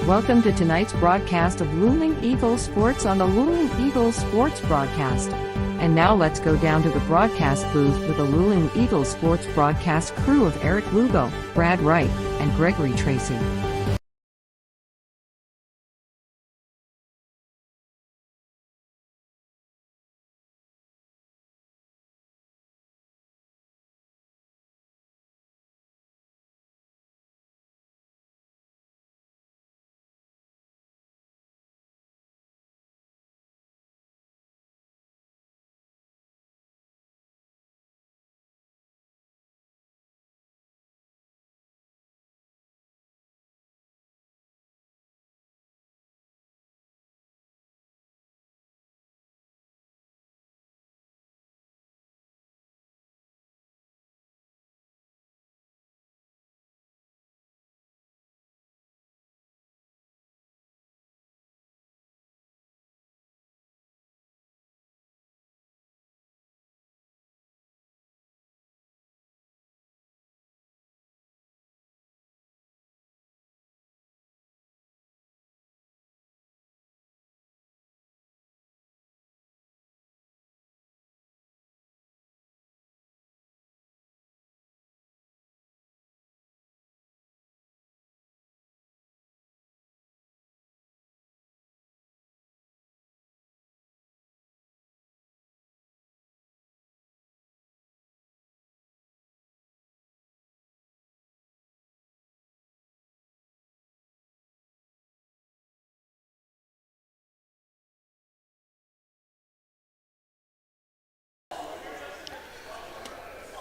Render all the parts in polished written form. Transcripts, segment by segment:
Welcome to tonight's broadcast of Luling Eagles Sports on the Luling Eagles Sports broadcast. And now let's go down to the broadcast booth with the Luling Eagles Sports broadcast crew of Eric Lugo, Brad Wright, and Gregory Tracy.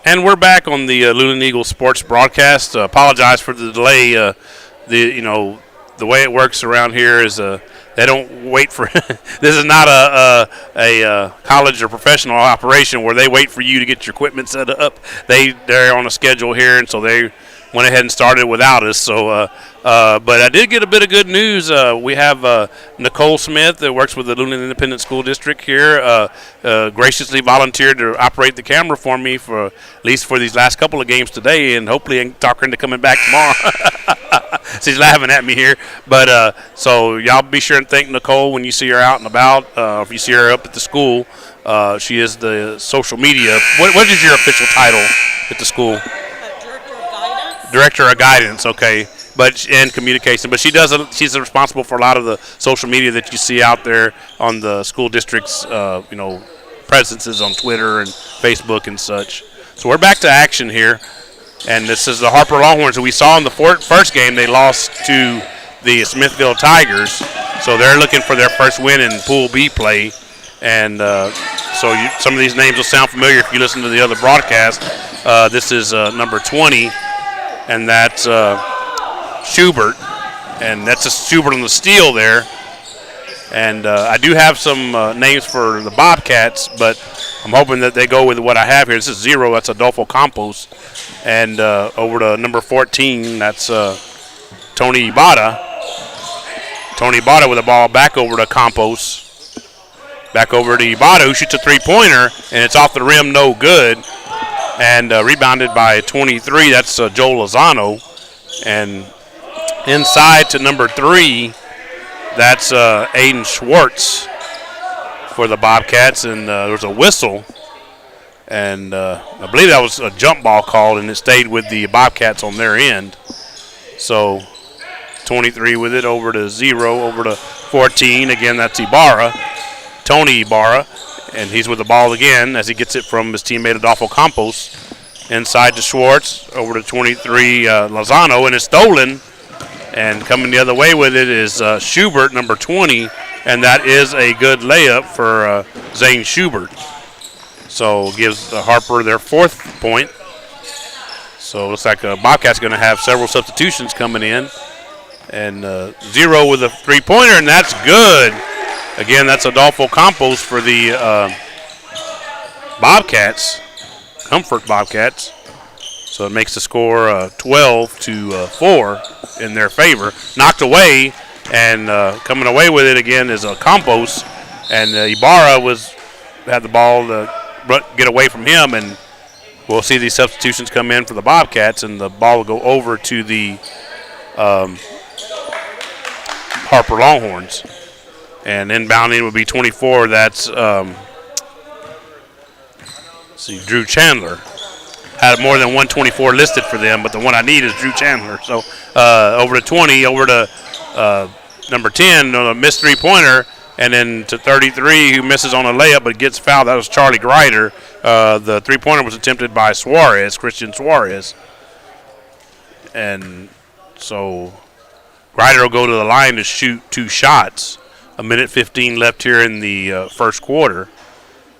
And we're back on the Luling Eagles Sports broadcast. Apologize for the delay. The way it works around here is they don't wait for. This is not a college or professional operation where they wait for you to get your equipment set up. They're on a schedule here, and so they went ahead and started without us. So, but I did get a bit of good news. We have Nicole Smith that works with the Luling Independent School District here. Graciously volunteered to operate the camera for me for at least for these last couple of games today, and hopefully I can talk her into coming back tomorrow. She's laughing at me here, but so y'all be sure and thank Nicole when you see her out and about. If you see her up at the school, she is the social media. What is your official title at the school? Director of Guidance, okay, and communication. But she's responsible for a lot of the social media that you see out there on the school district's, presences on Twitter and Facebook and such. So we're back to action here, and this is the Harper Longhorns. We saw in the first game they lost to the Smithville Tigers, so they're looking for their first win in Pool B play. And some of these names will sound familiar if you listen to the other broadcast. This is number 20. And that's Schubert, and that's a Schubert on the steal there. And I do have some names for the Bobcats, but I'm hoping that they go with what I have here. This is 0. That's Adolfo Campos. And over to number 14, that's Tony Ibarra. Tony Ibarra with the ball back over to Campos. Back over to Ibarra, who shoots a three-pointer, and it's off the rim, no good. And rebounded by 23. That's Joel Lozano. And inside to number 3, that's Aiden Schwartz for the Bobcats. And there was a whistle. And I believe that was a jump ball called, and it stayed with the Bobcats on their end. So 23 with it, over to 0, over to 14. Again, that's Ibarra, Tony Ibarra. And he's with the ball again as he gets it from his teammate Adolfo Campos. Inside to Schwartz, over to 23 Lozano, and it's stolen. And coming the other way with it is Schubert, number 20, and that is a good layup for Zane Schubert. So gives Harper their 4th point. So it looks like Bobcats going to have several substitutions coming in. And 0 with a three-pointer, and that's good. Again, that's Adolfo Campos for the Bobcats, Comfort Bobcats. So it makes the score 12-4 in their favor. Knocked away, and coming away with it again is Campos. And Ibarra had the ball to get away from him, and we'll see these substitutions come in for the Bobcats, and the ball will go over to the Harper Longhorns. And inbounding would be 24. That's Drew Chandler. Had more than 124 listed for them, but the one I need is Drew Chandler. So over to 20, over to number 10 on a missed three-pointer, and then to 33 who misses on a layup but gets fouled. That was Charlie Grider. The three-pointer was attempted by Christian Suarez. And so Grider will go to the line to shoot 2 shots. A minute 15 left here in the first quarter,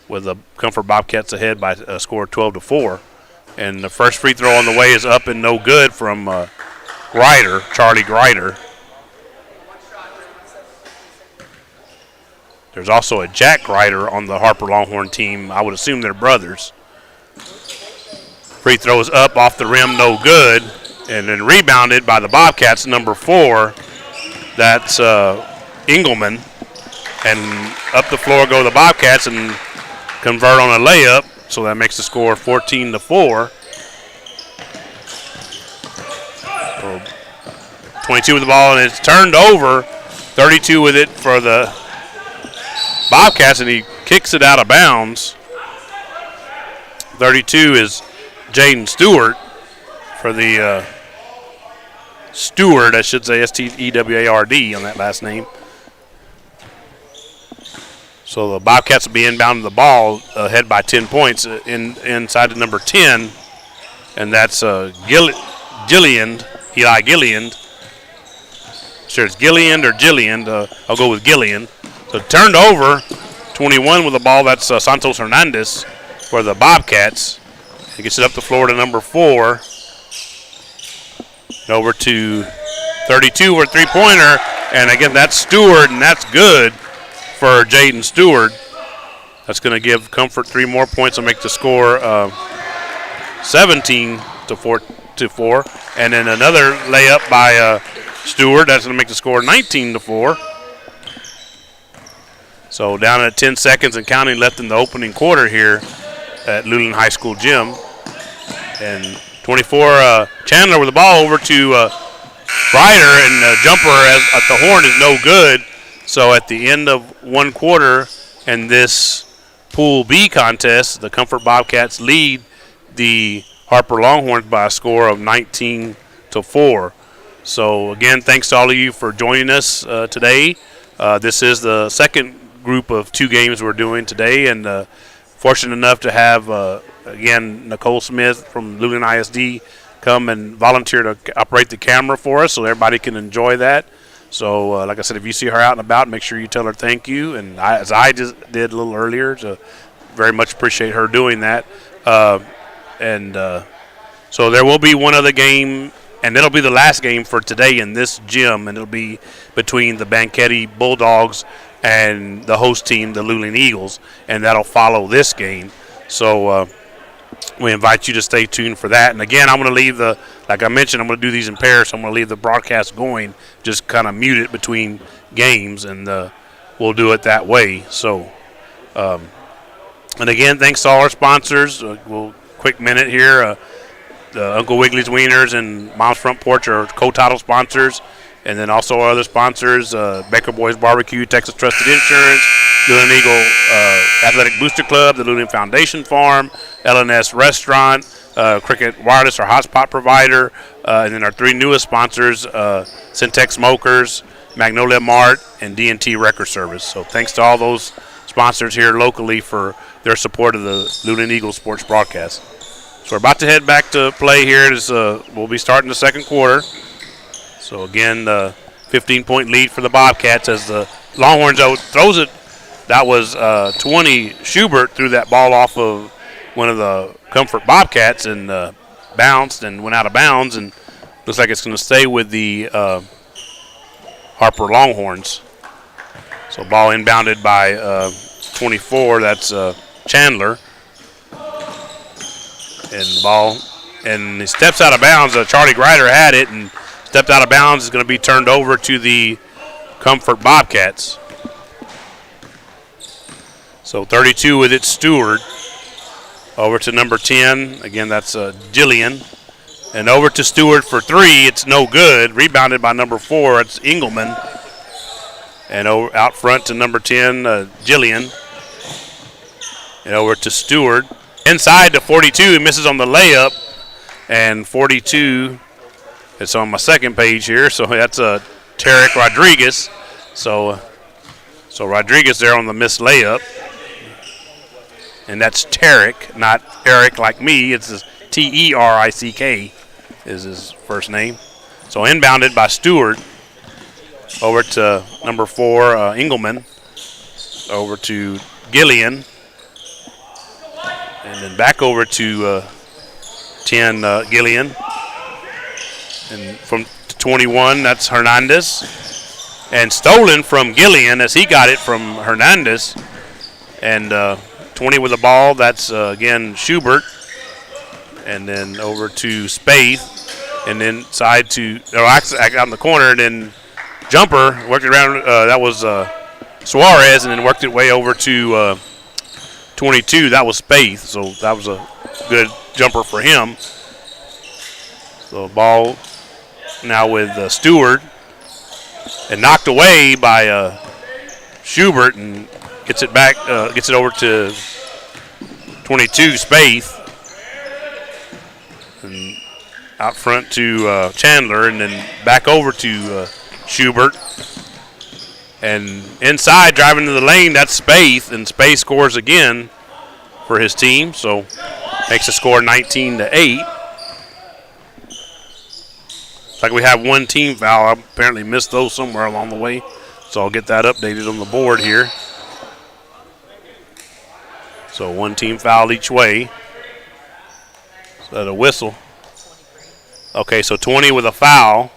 with the Comfort Bobcats ahead by a score of 12-4. And the first free throw on the way is up and no good from Charlie Grider. There's also a Jack Grider on the Harper Longhorn team. I would assume they're brothers. Free throws up off the rim, no good. And then rebounded by the Bobcats, number 4. That's Engelman. And up the floor go the Bobcats and convert on a layup. So that makes the score 14-4. 22 with the ball, and it's turned over. 32 with it for the Bobcats, and he kicks it out of bounds. 32 is Jaden Stewart for the Stewart, I should say, Steward on that last name. So the Bobcats will be inbounding the ball ahead by 10 points inside the number 10, and that's Eli Gilliand. Sure, it's Gilliand or Gilliand. I'll go with Gilliand. So turned over, 21 with the ball. That's Santos Hernandez for the Bobcats. He gets it up the floor to number 4. Over to 32 for a three-pointer, and again, that's Stewart, and that's good for Jaden Stewart. That's going to give Comfort 3 more points and make the score 17-4. And then another layup by Stewart. That's going to make the score 19-4. So down at 10 seconds and counting left in the opening quarter here at Luling High School gym. And 24, Chandler with the ball over to Ryder, and the jumper at the horn is no good. So at the end of one quarter in this Pool B contest, the Comfort Bobcats lead the Harper Longhorns by a score of 19-4. So again, thanks to all of you for joining us today. This is the second group of 2 games we're doing today, and fortunate enough to have again Nicole Smith from Luling ISD come and volunteer to operate the camera for us, so everybody can enjoy that. So, like I said, if you see her out and about, make sure you tell her thank you. And as I just did a little earlier, so very much appreciate her doing that. So there will be one other game, and it'll be the last game for today in this gym, and it'll be between the Banquete Bulldogs and the host team, the Luling Eagles, and that'll follow this game. So we invite you to stay tuned for that. And again, I'm going to leave like I mentioned, I'm going to do these in pairs, so I'm going to leave the broadcast going, just kind of mute it between games, and we'll do it that way. So, and again, thanks to all our sponsors. Quick minute here. The Uncle Wiggly's Wieners and Mom's Front Porch are co-title sponsors. And then also our other sponsors, Baker Boys Barbecue, Texas Trusted Insurance, Luling Eagle Athletic Booster Club, the Luling Foundation Farm, LNS Restaurant, Cricket Wireless, our hotspot provider, and then our 3 newest sponsors, Syntex Smokers, Magnolia Mart, and D&T Record Service. So thanks to all those sponsors here locally for their support of the Luling Eagles sports broadcast. So we're about to head back to play here. We'll be starting the second quarter. So again, 15-point lead for the Bobcats as the Longhorns throws it. That was 20. Schubert threw that ball off of one of the Comfort Bobcats and bounced and went out of bounds, and looks like it's going to stay with the Harper Longhorns. So ball inbounded by 24. That's Chandler. And he steps out of bounds. Charlie Grider had it and stepped out of bounds. Is going to be turned over to the Comfort Bobcats. So 32 with it, Stewart. Over to number 10. Again, that's Jillian. And over to Stewart for 3. It's no good. Rebounded by number 4. It's Engelman. And out front to number 10, Jillian. And over to Stewart. Inside to 42, he misses on the layup. And 42, it's on my second page here, so that's Tarek Rodriguez. So Rodriguez there on the missed layup. And that's Tarek, not Eric like me. It's Terick is his first name. So inbounded by Stewart. Over to number 4, Engelman. Over to Gillian. And then back over to 10, Gillian. And from 21, that's Hernandez. And stolen from Gillian as he got it from Hernandez. And 20 with the ball, that's again Schubert. And then over to Spaeth. And then side to, out in the corner, and then jumper, worked it around, that was Suarez, and then worked it way over to 22. That was Spaeth, so that was a good jumper for him. So ball now with Stewart, and knocked away by Schubert, and gets it back, gets it over to 22, Spaeth. And out front to Chandler, and then back over to Schubert. And inside, driving to the lane, that's Spaeth, and Spaeth scores again for his team, so makes the score 19-8. It's like we have one team foul. I apparently missed those somewhere along the way, so I'll get that updated on the board here. So one team foul each way. Is that a whistle? Okay, so 20 with a foul.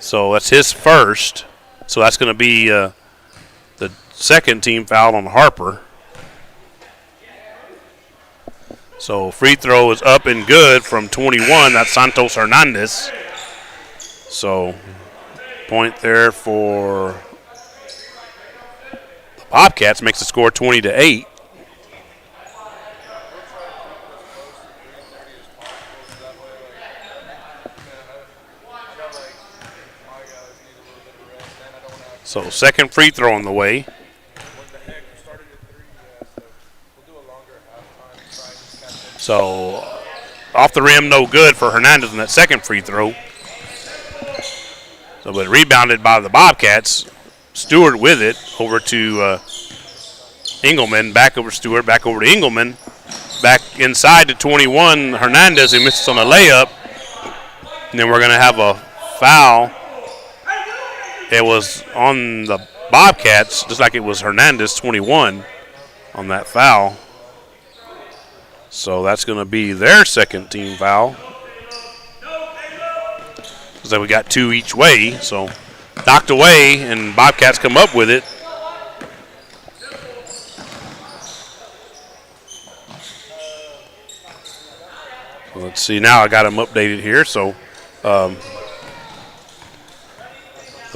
So that's his first. So that's going to be the second team foul on Harper. So free throw is up and good from 21. That's Santos Hernandez. So point there for the Bobcats, makes the score 20-8. So second free throw on the way. So off the rim, no good for Hernandez in that second free throw. So but rebounded by the Bobcats. Stewart with it over to Engelman. Back over Stewart, back over to Engelman. Back inside to 21, Hernandez, who misses on a layup. And then we're going to have a foul. It was on the Bobcats, just like it was Hernandez, 21, on that foul. So that's going to be their second team foul. So we got two each way. So knocked away, and Bobcats come up with it. Let's see, now I got them updated here. So the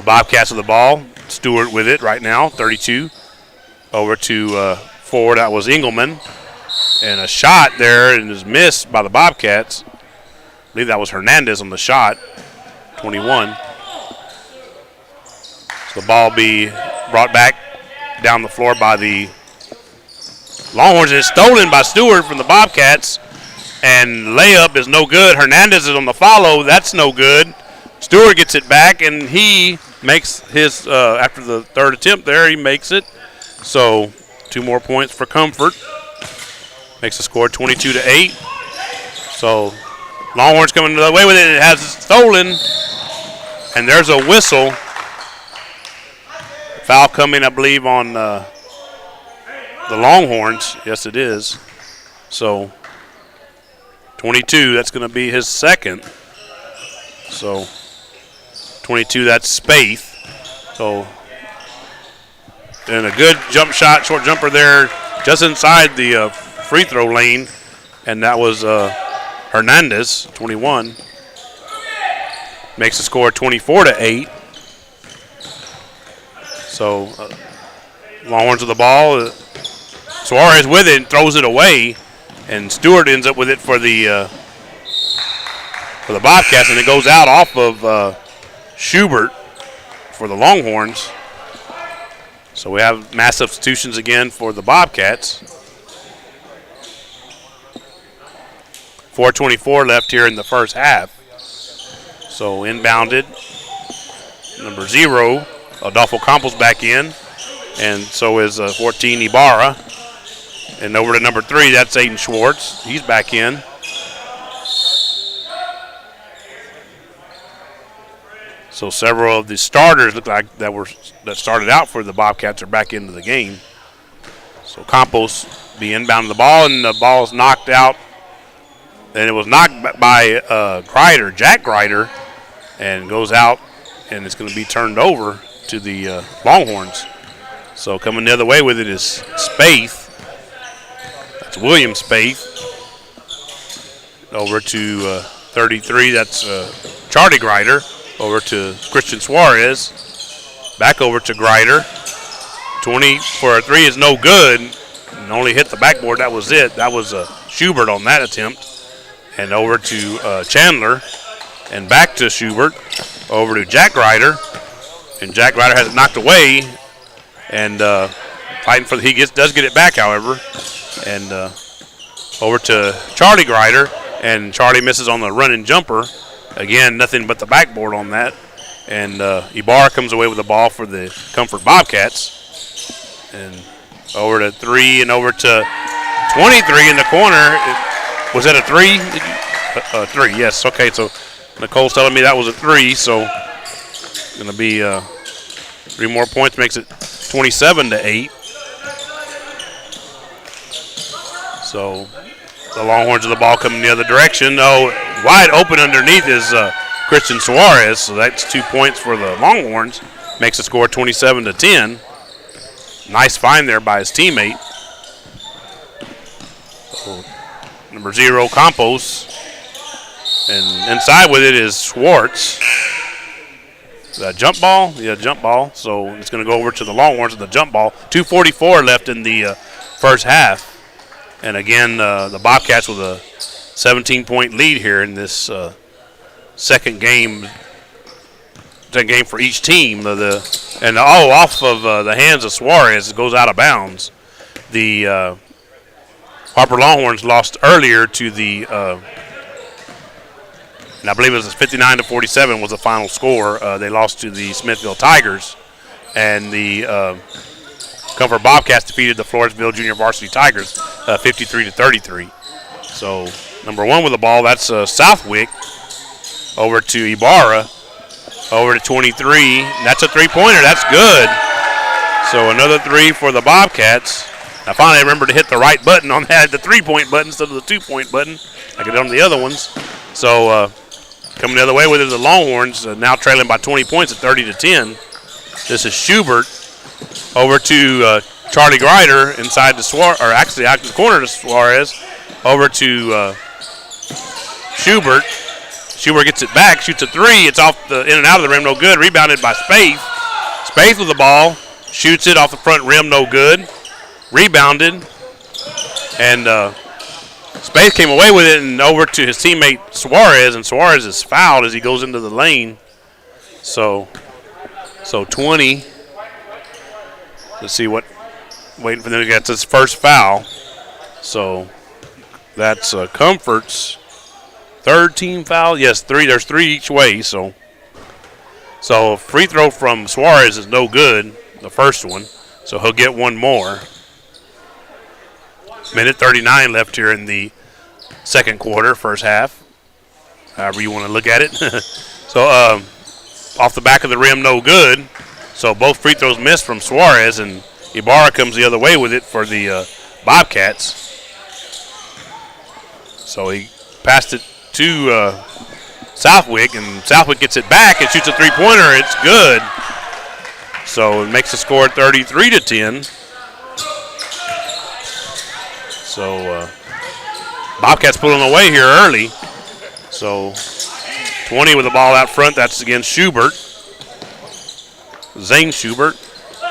Bobcats with the ball. Stewart with it right now, 32. Over to 4, that was Engelman. And a shot there, and is missed by the Bobcats. I believe that was Hernandez on the shot, 21. So the ball be brought back down the floor by the Longhorns. It's stolen by Stewart from the Bobcats. And layup is no good. Hernandez is on the follow. That's no good. Stewart gets it back, and he makes his, after the third attempt there, he makes it. So 2 more points for Comfort. Makes the score 22-8. So Longhorns coming away with it. It has it stolen. And there's a whistle. Foul coming, I believe, on the Longhorns. Yes, it is. So 22, that's going to be his second. So 22, that's Spaeth. So, and a good jump shot, short jumper there, just inside the free throw lane, and that was Hernandez, 21. Makes the score 24-8. So Longhorns with the ball. Suarez with it and throws it away, and Stewart ends up with it for the Bobcats, and it goes out off of Schubert for the Longhorns. So we have mass substitutions again for the Bobcats. 4:24 left here in the first half. So inbounded, number 0, Adolfo Campos back in, and so is 14 Ibarra. And over to number 3, that's Aiden Schwartz. He's back in. So several of the starters look like that started out for the Bobcats are back into the game. So Campos be inbounding the ball, and the ball is knocked out. And it was knocked by Jack Grider, and goes out, and it's going to be turned over to the Longhorns. So coming the other way with it is Spaeth. That's William Spaeth. Over to 33, that's Charlie Grider. Over to Christian Suarez. Back over to Grider. 20 for a 3 is no good. And only hit the backboard. That was it. That was Schubert on that attempt. And over to Chandler. And back to Schubert. Over to Jack Grider. And Jack Grider has it knocked away. And fighting for does get it back, however. And over to Charlie Grider. And Charlie misses on the running jumper. Again, nothing but the backboard on that. And Ibarra comes away with the ball for the Comfort Bobcats. And over to 3 and over to 23 in the corner. Was that a 3? 3, yes. Okay, so Nicole's telling me that was a 3. So going to be 3 more points, makes it 27-8. So the Longhorns of the ball coming the other direction. Oh, wide open underneath is Christian Suarez. So that's 2 points for the Longhorns. Makes the score 27-10. Nice find there by his teammate. So, number 0, Campos. And inside with it is Schwartz. Is that a jump ball? Yeah, jump ball. So it's going to go over to the Longhorns with the jump ball. 2:44 left in the first half. And again, the Bobcats with a 17-point lead here in this second game for each team. Off of the hands of Suarez, it goes out of bounds. The Harper Longhorns lost earlier to the, and I believe it was 59-47 was the final score. They lost to the Smithville Tigers, and the Comfort Bobcats defeated the Floresville Junior Varsity Tigers 53-33. So number 1 with the ball, that's Southwick. Over to Ibarra. Over to 23. That's a 3-pointer. That's good. So another 3 for the Bobcats. I finally remembered to hit the right button on that, the 3-point button instead of the 2-point button, like I did on the other ones. So coming the other way with it, the Longhorns now trailing by 20 points at 30-10. This is Schubert. Over to Charlie Grider inside the Suarez, or actually out in the corner to Suarez. Over to Schubert. Schubert gets it back, shoots a 3. It's off the in and out of the rim, no good. Rebounded by Spaeth. Spaeth with the ball, shoots it off the front rim, no good. Rebounded, and Spaeth came away with it and over to his teammate Suarez, and Suarez is fouled as he goes into the lane. So 20. Let's see waiting for them to get his first foul. So that's Comfort's third team foul. Yes, 3. There's 3 each way. So a free throw from Suarez is no good, the first one. So he'll get one more. Minute 39 left here in the second quarter, first half. However you want to look at it. So off the back of the rim, no good. So both free throws missed from Suarez, and Ibarra comes the other way with it for the Bobcats. So he passed it to Southwick, and Southwick gets it back and shoots a 3-pointer. It's good. So it makes the score 33-10. So Bobcats pulling away here early. So 20 with the ball out front. That's against Schubert. Zane Schubert.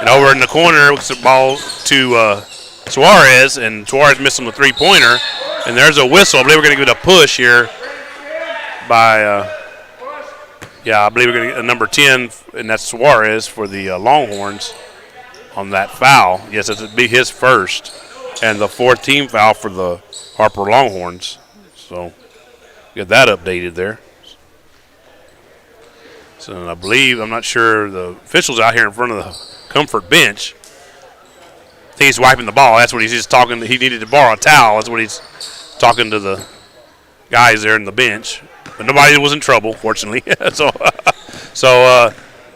And over in the corner with the ball to Suarez, and Suarez missing the 3-pointer. And there's a whistle. I believe we're going to get a push here by, I believe we're going to get a number 10, and that's Suarez for the Longhorns on that foul. Yes, it'd be his first, and the 4th team foul for the Harper Longhorns. So get that updated there. So I believe, I'm not sure, the official's out here in front of the Comfort bench. I think he's wiping the ball. That's what he's just talking. He needed to borrow a towel. That's what he's talking to the guys there in the bench. But nobody was in trouble, fortunately. so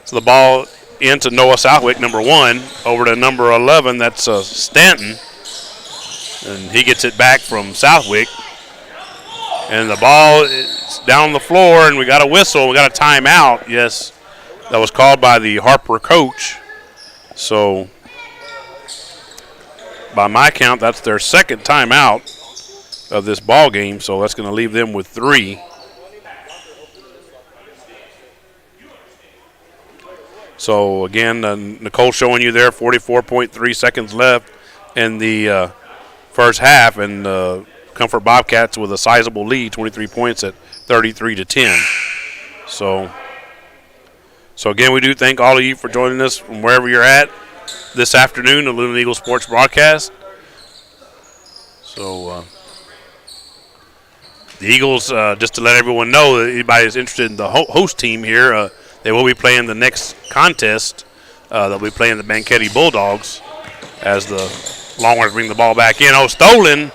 the ball into Noah Southwick, number 1, over to number 11. That's Stanton. And he gets it back from Southwick. And the ball is down on the floor, and we got a whistle. We got a timeout. Yes, that was called by the Harper coach. So by my count, that's their second timeout of this ball game. So that's going to leave them with 3. So again, Nicole showing you there, 44.3 seconds left in the first half, and Comfort Bobcats with a sizable lead, 23 points at 33-10. So again, we do thank all of you for joining us from wherever you're at this afternoon, the Luling Eagles Sports Broadcast. So the Eagles, just to let everyone know, that anybody is interested in the host team here, they will be playing the next contest. They'll be playing the Banquete Bulldogs as the Longhorns bring the ball back in. Oh, stolen.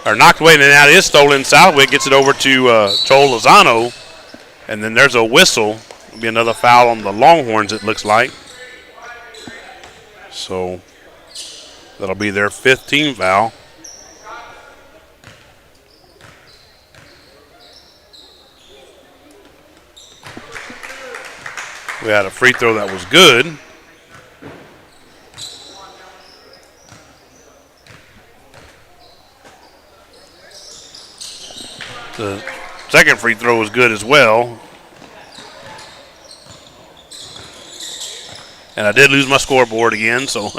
Or knocked away, and now it is stolen. Southwick gets it over to Joel Lozano, and then there's a whistle. It'll be another foul on the Longhorns, it looks like. So that'll be their 5th team foul. We had a free throw that was good. The second free throw was good as well. And I did lose my scoreboard again, so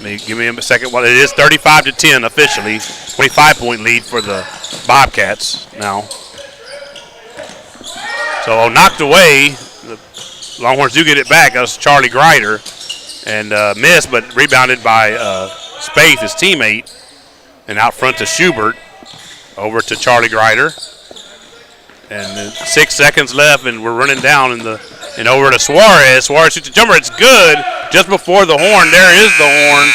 give me a second. Well, it is 35-10 officially. 25-point lead for the Bobcats now. So knocked away. The Longhorns do get it back. That was Charlie Greider. And missed, but rebounded by Spaeth, his teammate. And out front to Schubert. Over to Charlie Greider. And 6 seconds left, and we're running down and over to Suarez. Suarez shoots a jumper. It's good. Just before the horn. There is the horn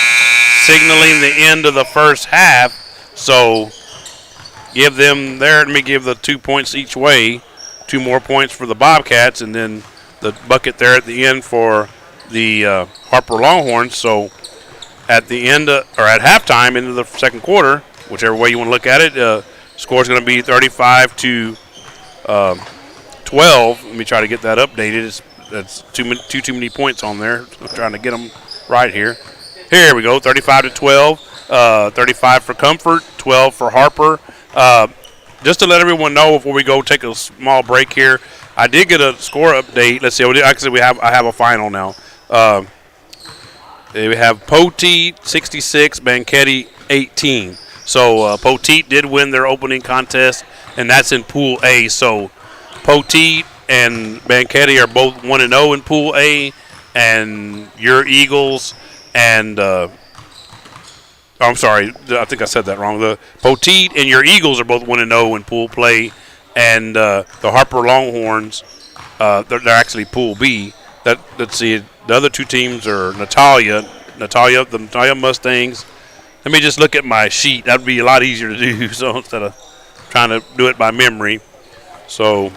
signaling the end of the first half. So give them there. Let me give the 2 points each way. 2 more points for the Bobcats, and then the bucket there at the end for the Harper Longhorns. So at the end or at halftime into the second quarter, whichever way you want to look at it, score is going to be 35-12. Let me try to get that updated. That's too many points on there. I'm trying to get them right here. Here we go, 35-12. 35 for Comfort, 12 for Harper. Just to let everyone know before we go take a small break here, I did get a score update. Let's see. Actually, I have a final now. We have Poteet 66, Banquete 18. So Poteet did win their opening contest, and that's in Pool A. So Poteet and Banquete are both 1-0 in Pool A, and your Eagles and I'm sorry, I think I said that wrong. The Poteet and your Eagles are both 1-0 in pool play, and the Harper Longhorns, they're actually Pool B. Let's see, the other 2 teams are the Natalia Mustangs. Let me just look at my sheet. That would be a lot easier to do, so instead of trying to do it by memory. So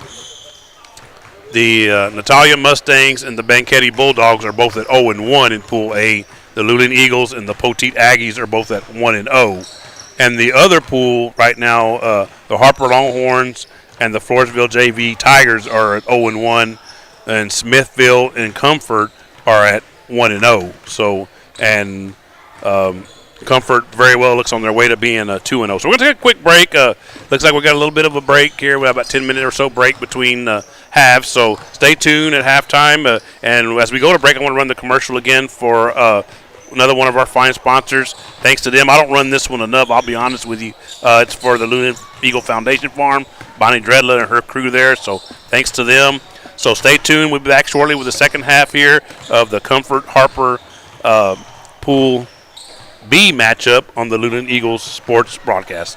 the Natalia Mustangs and the Banquete Bulldogs are both at 0-1 in Pool A. The Luling Eagles and the Poteet Aggies are both at 1-0. And the other pool right now, the Harper Longhorns and the Floresville JV Tigers are at 0-1, and Smithville and Comfort are at 1-0. So, and Comfort very well looks on their way to being 2-0. So we're going to take a quick break. Looks like we got a little bit of a break here. We have about 10-minute or so break between halves. So stay tuned at halftime. And as we go to break, I want to run the commercial again for another one of our fine sponsors. Thanks to them. I don't run this one enough, I'll be honest with you. It's for the Luling Eagle Foundation Farm, Bonnie Dredla and her crew there. So thanks to them. So stay tuned. We'll be back shortly with the second half here of the Comfort Harper Pool B matchup on the Luling Eagles sports broadcast.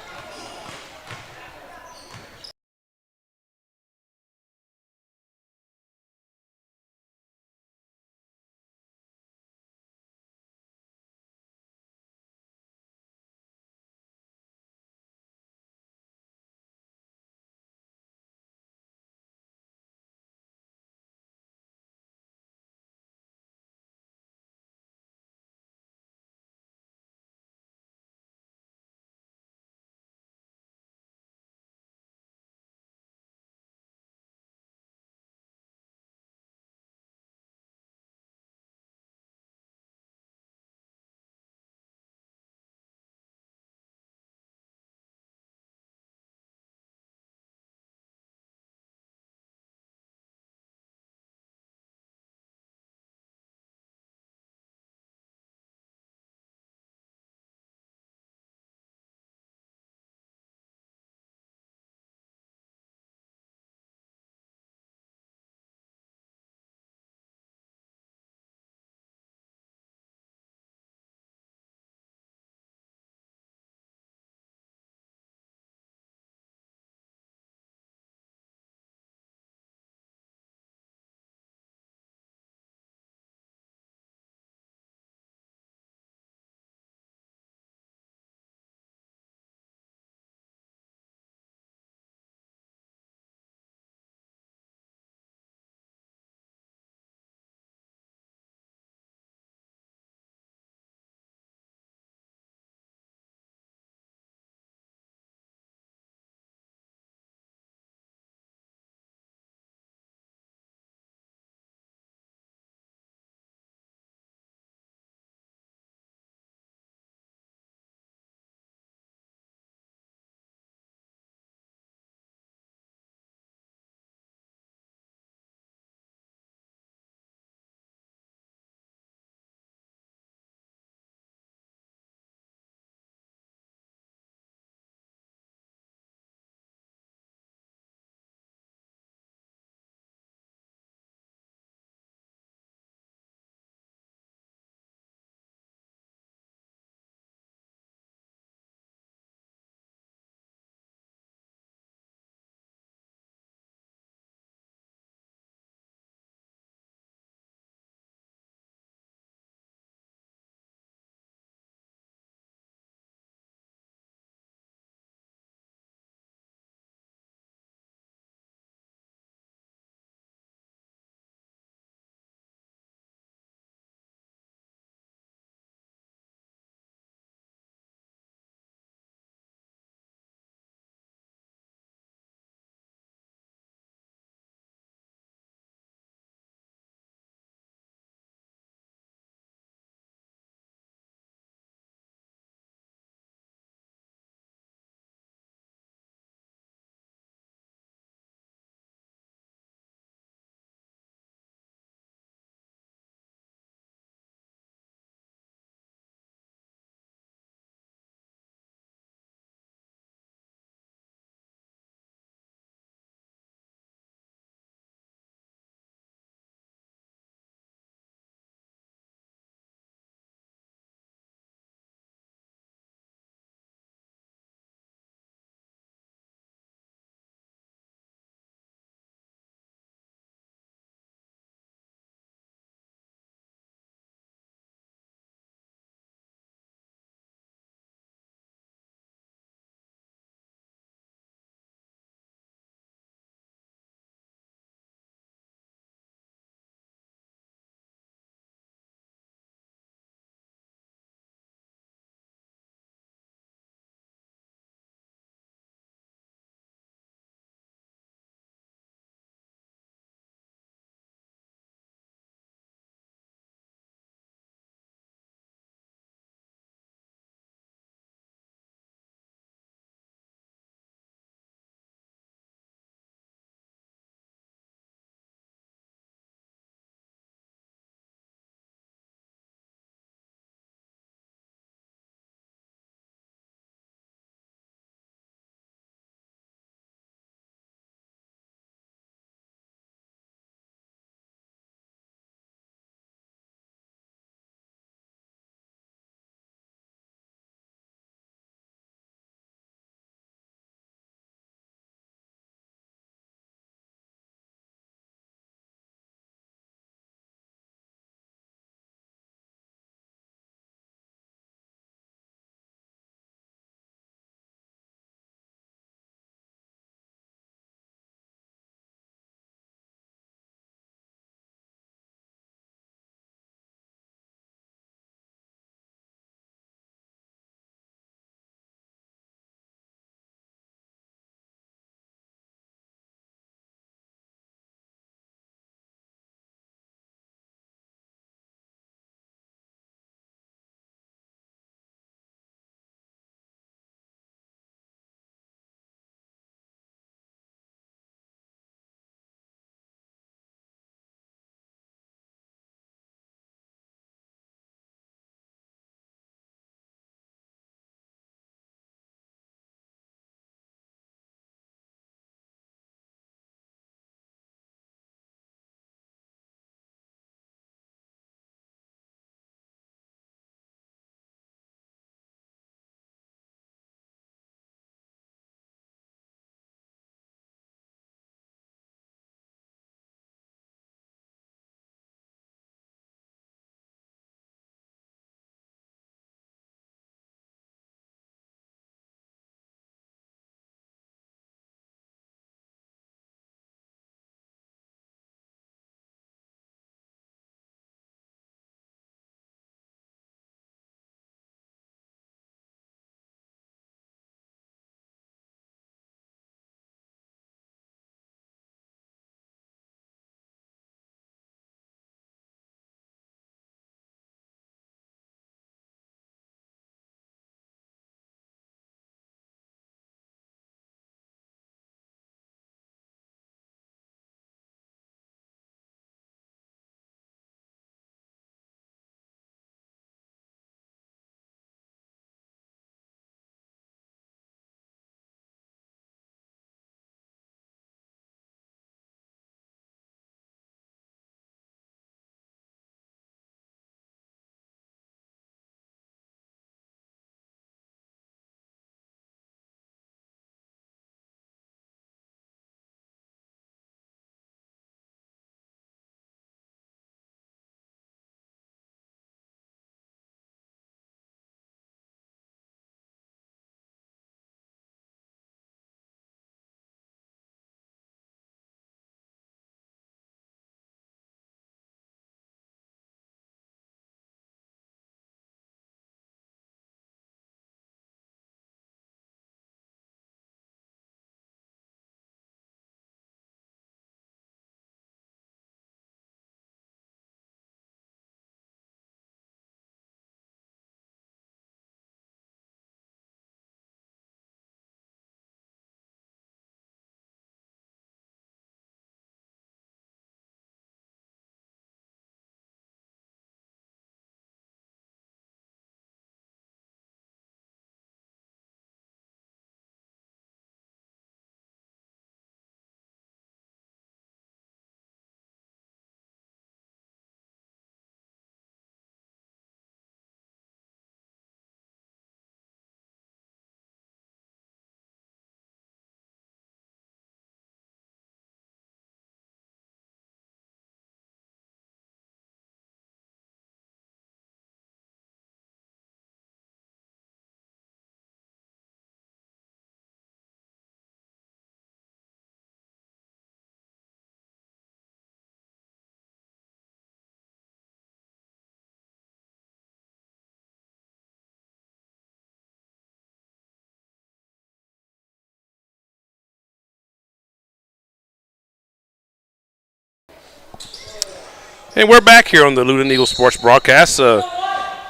And we're back here on the Luling Eagles Sports broadcast.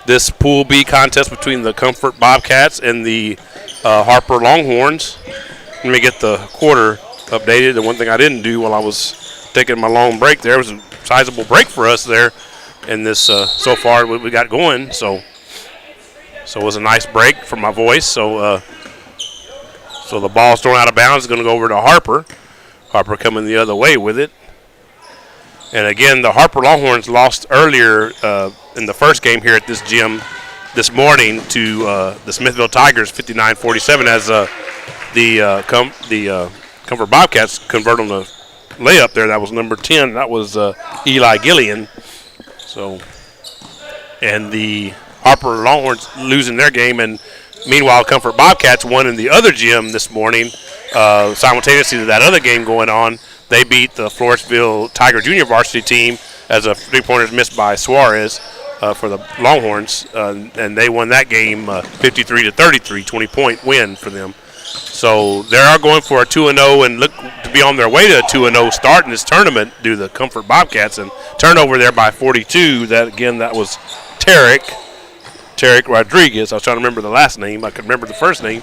This Pool B contest between the Comfort Bobcats and the Harper Longhorns. Let me get the quarter updated. The one thing I didn't do while I was taking my long break there was a sizable break for us there in this so far what we got going. So it was a nice break for my voice. So the ball's thrown out of bounds. It's going to go over to Harper. Harper coming the other way with it. And again, the Harper Longhorns lost earlier in the first game here at this gym this morning to the Smithville Tigers, 59-47, as the Comfort Bobcats convert on the layup there. That was number 10. That was Eli Gillian. So, and the Harper Longhorns losing their game, and meanwhile, Comfort Bobcats won in the other gym this morning, simultaneously to that other game going on. They beat the Floresville Tiger Junior varsity team as a three-pointer missed by Suarez for the Longhorns, and they won that game 53-33, 20-point win for them. So they are going for a 2-0 and look to be on their way to a 2-0 start in this tournament due to the Comfort Bobcats, and turnover there by 42. That was Tarek Rodriguez. I was trying to remember the last name. I could remember the first name.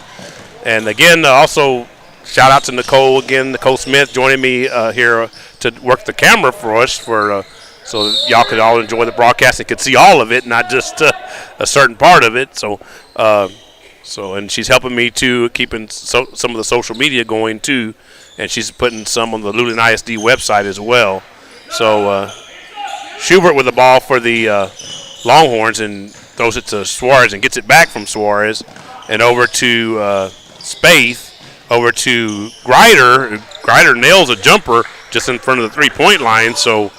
And again, also shout out to Nicole Smith joining me here to work the camera for us so that y'all could all enjoy the broadcast and could see all of it, not just a certain part of it. So and she's helping me too, keeping some of the social media going too, and she's putting some on the Luling ISD website as well. So Schubert with the ball for the Longhorns and throws it to Suarez and gets it back from Suarez and over to Spaeth. Over to Grider. Grider nails a jumper just in front of the three-point line, so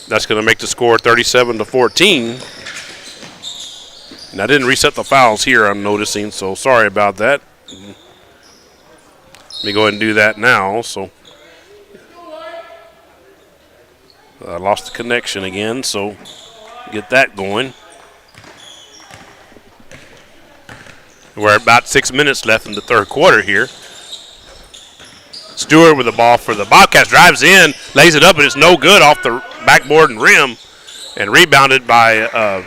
that's going to make the score 37-14. And I didn't reset the fouls here, I'm noticing, so sorry about that. Let me go ahead and do that now. So I lost the connection again, so get that going. We're about 6 minutes left in the third quarter here. Stewart with the ball for the Bobcats, drives in, lays it up, and it's no good off the backboard and rim, and rebounded by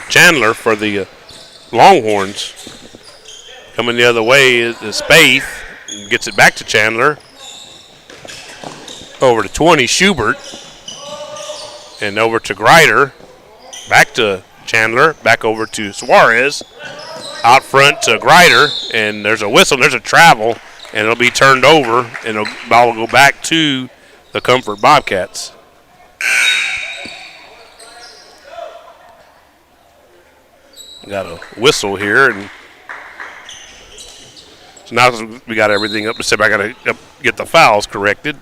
Chandler for the Longhorns. Coming the other way is Spaeth, gets it back to Chandler. Over to 20, Schubert, and over to Grider, back to Chandler, back over to Suarez. Out front to Grider, and there's a whistle, and there's a travel, and it'll be turned over, and the ball will go back to the Comfort Bobcats. Got a whistle here, and so now we got everything up, except I got to get the fouls corrected.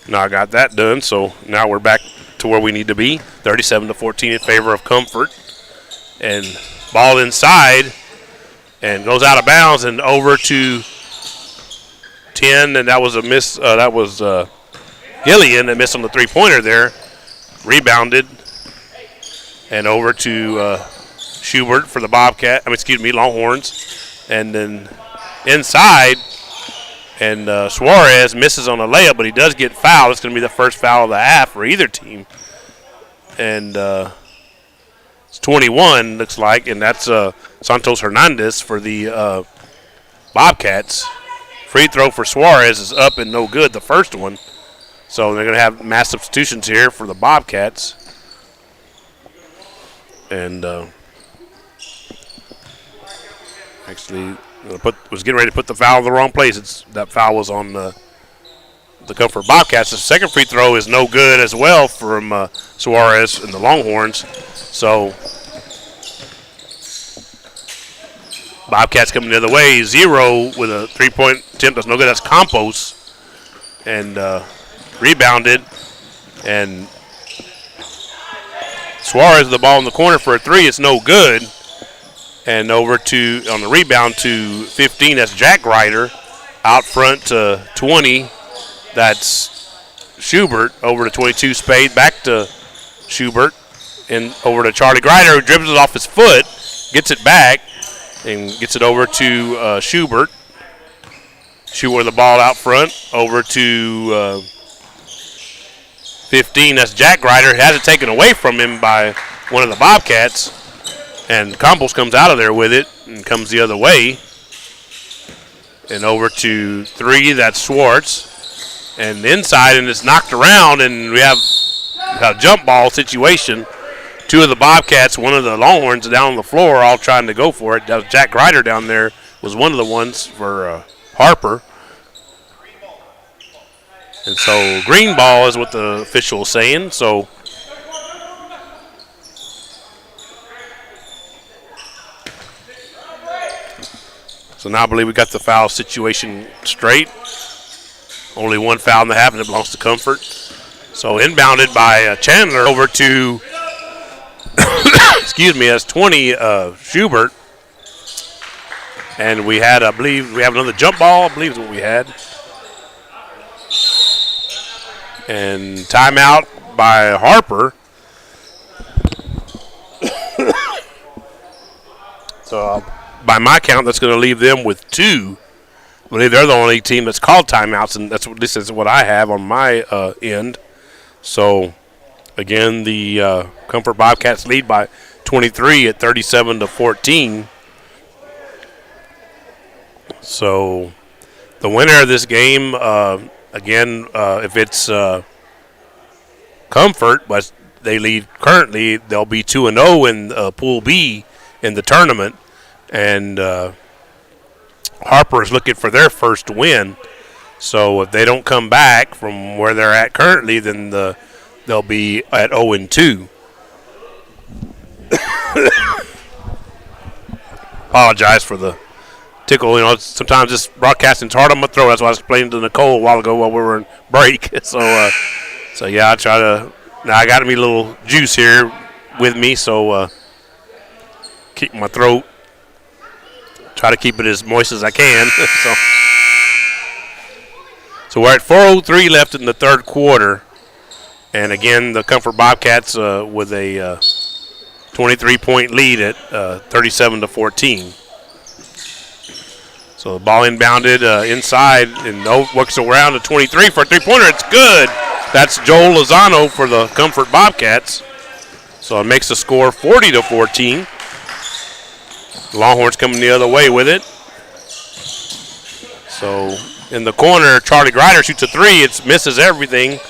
Now I got that done, so now we're back to where we need to be, 37-14 in favor of Comfort. And ball inside, and goes out of bounds and over to 10, and that was a miss. That was Gillian that missed on the three-pointer there. Rebounded, and over to Schubert for the Longhorns. And then inside, and Suarez misses on a layup, but he does get fouled. It's going to be the first foul of the half for either team. And it's 21, looks like, and that's Santos Hernandez for the Bobcats. Free throw for Suarez is up and no good, the first one. So they're going to have mass substitutions here for the Bobcats. And actually was getting ready to put the foul in the wrong place. That foul was on the Comfort Bobcats. The second free throw is no good as well from Suarez and the Longhorns. So Bobcats coming the other way. 0 with a three-point attempt. That's no good. That's Campos. And rebounded. And Suarez the ball in the corner for a three. It's no good. And over to, on the rebound to 15, that's Jack Ryder. Out front to 20, that's Schubert. Over to 22, Spade. Back to Schubert. And over to Charlie Grider, who dribbles it off his foot. Gets it back. And gets it over to Schubert. Schubert with the ball out front. Over to 15. That's Jack Ryder. Has it taken away from him by one of the Bobcats. And Campos comes out of there with it and comes the other way. And over to 3, that's Schwartz. And inside, and it's knocked around, and we have a jump ball situation. 2 of the Bobcats, one of the Longhorns down on the floor, all trying to go for it. That was Jack Ryder down there, was one of the ones for Harper. And so green ball is what the official is saying. So now I believe we got the foul situation straight. Only one foul in the half, and it belongs to Comfort. So inbounded by Chandler over to, excuse me, as 20, Schubert. And we had, I believe, we have another jump ball, I believe is what we had. And timeout by Harper. So by my count, that's going to leave them with 2. I believe they're the only team that's called timeouts, and this is what I have on my end. So again, the Comfort Bobcats lead by 23 at 37-14. So the winner of this game, again, if it's Comfort, but they lead currently, they'll be 2-0 in Pool B in the tournament. And Harper is looking for their first win. So if they don't come back from where they're at currently, then they'll be at 0-2. Apologize for the tickle. You know, sometimes this broadcasting's hard on my throat. That's why I was explaining to Nicole a while ago while we were in break. So yeah, I try to. Now I got me a little juice here with me, so keep my throat. Try to keep it as moist as I can. So we're at 4:03 left in the third quarter, and again the Comfort Bobcats with a 23-point lead at 37-14. So the ball inbounded inside and works around to 23 for a three-pointer. It's good. That's Joel Lozano for the Comfort Bobcats. So it makes the score 40-14. The Longhorns coming the other way with it. So in the corner, Charlie Grider shoots a 3. It misses everything.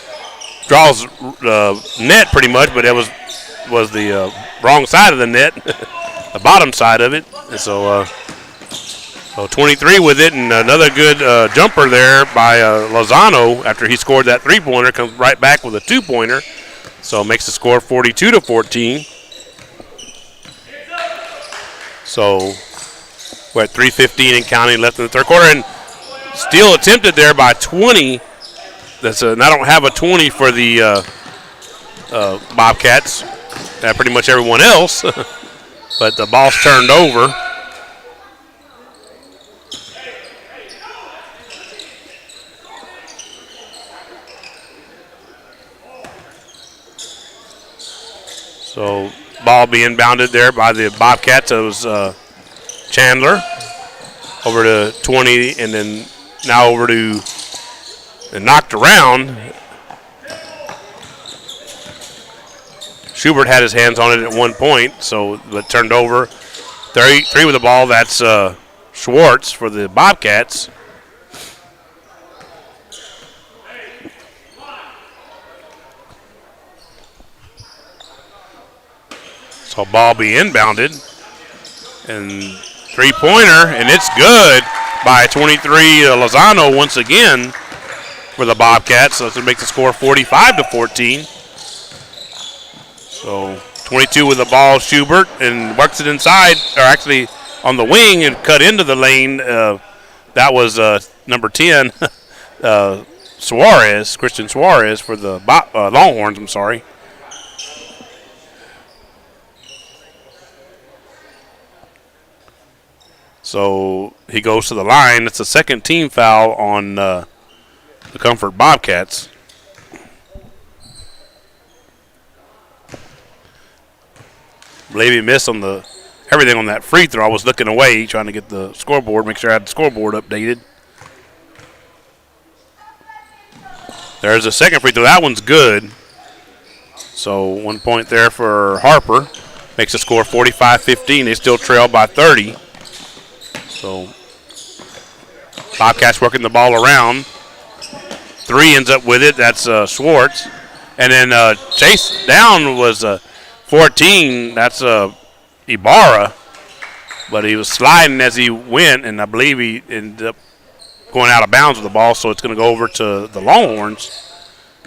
Draws net pretty much, but it was the wrong side of the net, the bottom side of it. And so 23 with it, and another good jumper there by Lozano after he scored that three-pointer, comes right back with a two-pointer. So it makes the score 42-14. So we're at 3:15 and counting left in the third quarter, and steal attempted there by 20. And I don't have a 20 for the Bobcats. Pretty much everyone else, but the ball's turned over. So ball being bounded there by the Bobcats. It was Chandler over to 20, and then now over to and knocked around. Schubert had his hands on it at one point, but turned over. 33 with the ball. That's Schwartz for the Bobcats. So ball be inbounded. And three-pointer, and it's good by 23 Lozano once again for the Bobcats. So it's going to make the score 45-14. So 22 with the ball, Schubert, and works it inside, or actually on the wing and cut into the lane. That was number 10, Suarez, Christian Suarez for the Longhorns, I'm sorry. So he goes to the line. It's a second team foul on the Comfort Bobcats. I believe he missed on everything on that free throw. I was looking away trying to get the scoreboard, make sure I had the scoreboard updated. There's a second free throw. That one's good. So 1 point there for Harper. Makes the score 45-15. They still trail by 30. So Bobcats working the ball around. 3 ends up with it. That's Schwartz. And then chase down was 14. That's Ibarra. But he was sliding as he went, and I believe he ended up going out of bounds with the ball, so it's going to go over to the Longhorns.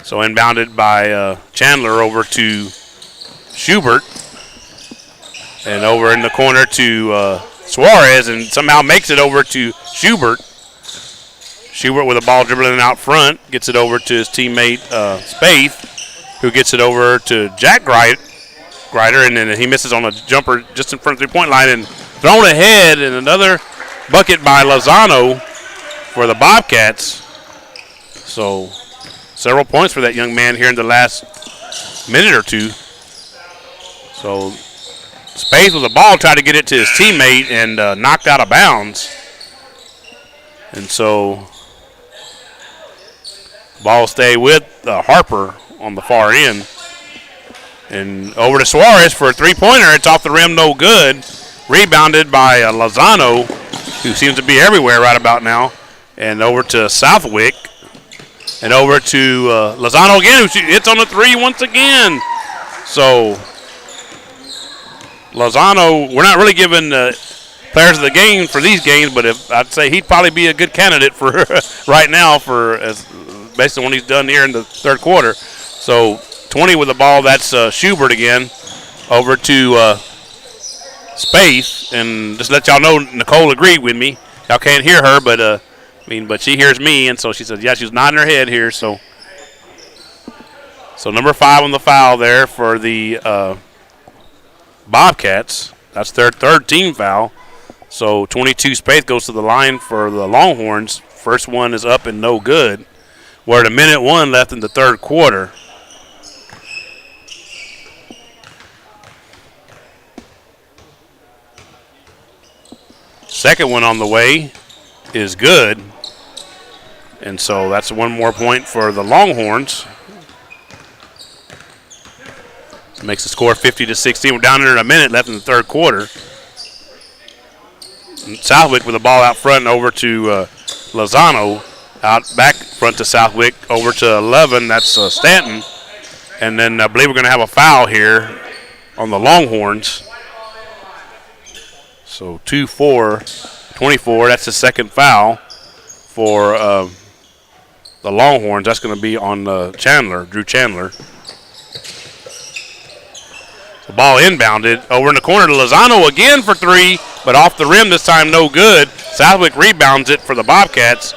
So inbounded by Chandler over to Schubert. And over in the corner to Suarez, and somehow makes it over to Schubert. Schubert with the ball dribbling out front, gets it over to his teammate Spaeth, who gets it over to Jack Grider, and then he misses on a jumper just in front of the 3-point line and thrown ahead, and another bucket by Lozano for the Bobcats. So several points for that young man here in the last minute or two. So Spaeth with the ball tried to get it to his teammate and knocked out of bounds. And so ball will stay with Harper on the far end. And over to Suarez for a 3-pointer. It's off the rim, no good. Rebounded by Lozano, who seems to be everywhere right about now. And over to Southwick. And over to Lozano again, who hits on the 3 once again. So Lozano, we're not really giving players of the game for these games, but I'd say he'd probably be a good candidate for right now for based on what he's done here in the third quarter. So 20 with the ball, that's Schubert again. Over to Spaeth, and just let y'all know, Nicole agreed with me. Y'all can't hear her, but but she hears me, and so she said, yeah, she's nodding her head here. So number 5 on the foul there for the Bobcats. That's their third team foul. So 22 Spaeth goes to the line for the Longhorns. First one is up and no good. We're at 1:01 left in the third quarter. Second one on the way is good. And so that's 1 more point for the Longhorns. Makes the score 50-16. We're down there in a minute left in the third quarter. And Southwick with the ball out front and over to Lozano. Out back front to Southwick. Over to 11. That's Stanton. And then I believe we're going to have a foul here on the Longhorns. So 2-4-24. That's the second foul for the Longhorns. That's going to be on Drew Chandler. The ball inbounded over in the corner to Lozano again for 3, but off the rim this time, no good. Southwick rebounds it for the Bobcats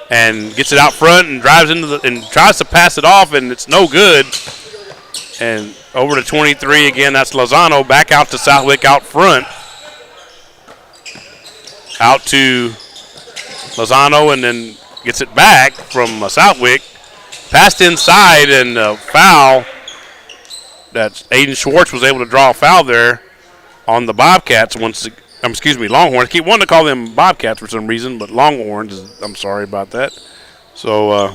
and gets it out front and drives into and tries to pass it off, and it's no good. And over to 23 again. That's Lozano back out to Southwick out front. Out to Lozano and then gets it back from Southwick. Passed inside and foul. That Aiden Schwartz was able to draw a foul there on the Bobcats. Longhorns. Keep wanting to call them Bobcats for some reason, but Longhorns. I'm sorry about that. So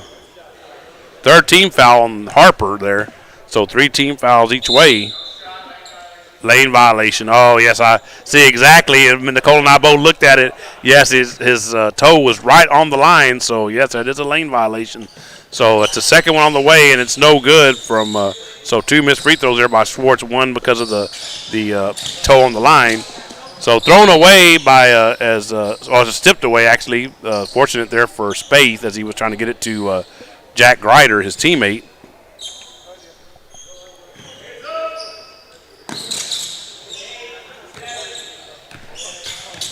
third team foul on Harper there. So 3 team fouls each way. Lane violation. Oh, yes, I see exactly. Nicole and I both looked at it. Yes, his toe was right on the line. So, yes, that is a lane violation. So it's the second one on the way, and it's no good from so 2 missed free throws there by Schwartz, 1 because of the toe on the line. So thrown away by tipped away actually. Fortunate there for Spaeth as he was trying to get it to Jack Grider, his teammate.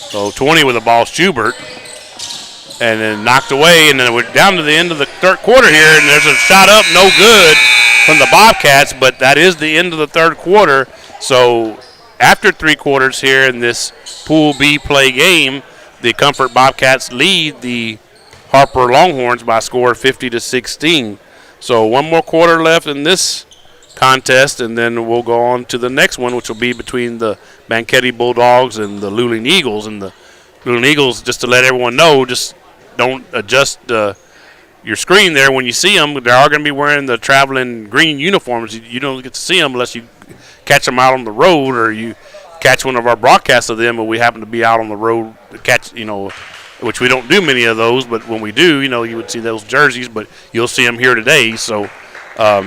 So 20 with the ball, Schubert. And then knocked away, and then we're down to the end of the third quarter here, and there's a shot up, no good from the Bobcats, but that is the end of the third quarter. So after 3 quarters here in this Pool B play game, the Comfort Bobcats lead the Harper Longhorns by a score of 50-16. So 1 more quarter left in this contest, and then we'll go on to the next one, which will be between the Banquete Bulldogs and the Luling Eagles. And the Luling Eagles, just to let everyone know, just don't adjust your your screen there, when you see them, they are going to be wearing the traveling green uniforms. You don't get to see them unless you catch them out on the road or you catch one of our broadcasts of them, and we happen to be out on the road to catch, which we don't do many of those, but when we do, you would see those jerseys, but you'll see them here today. So let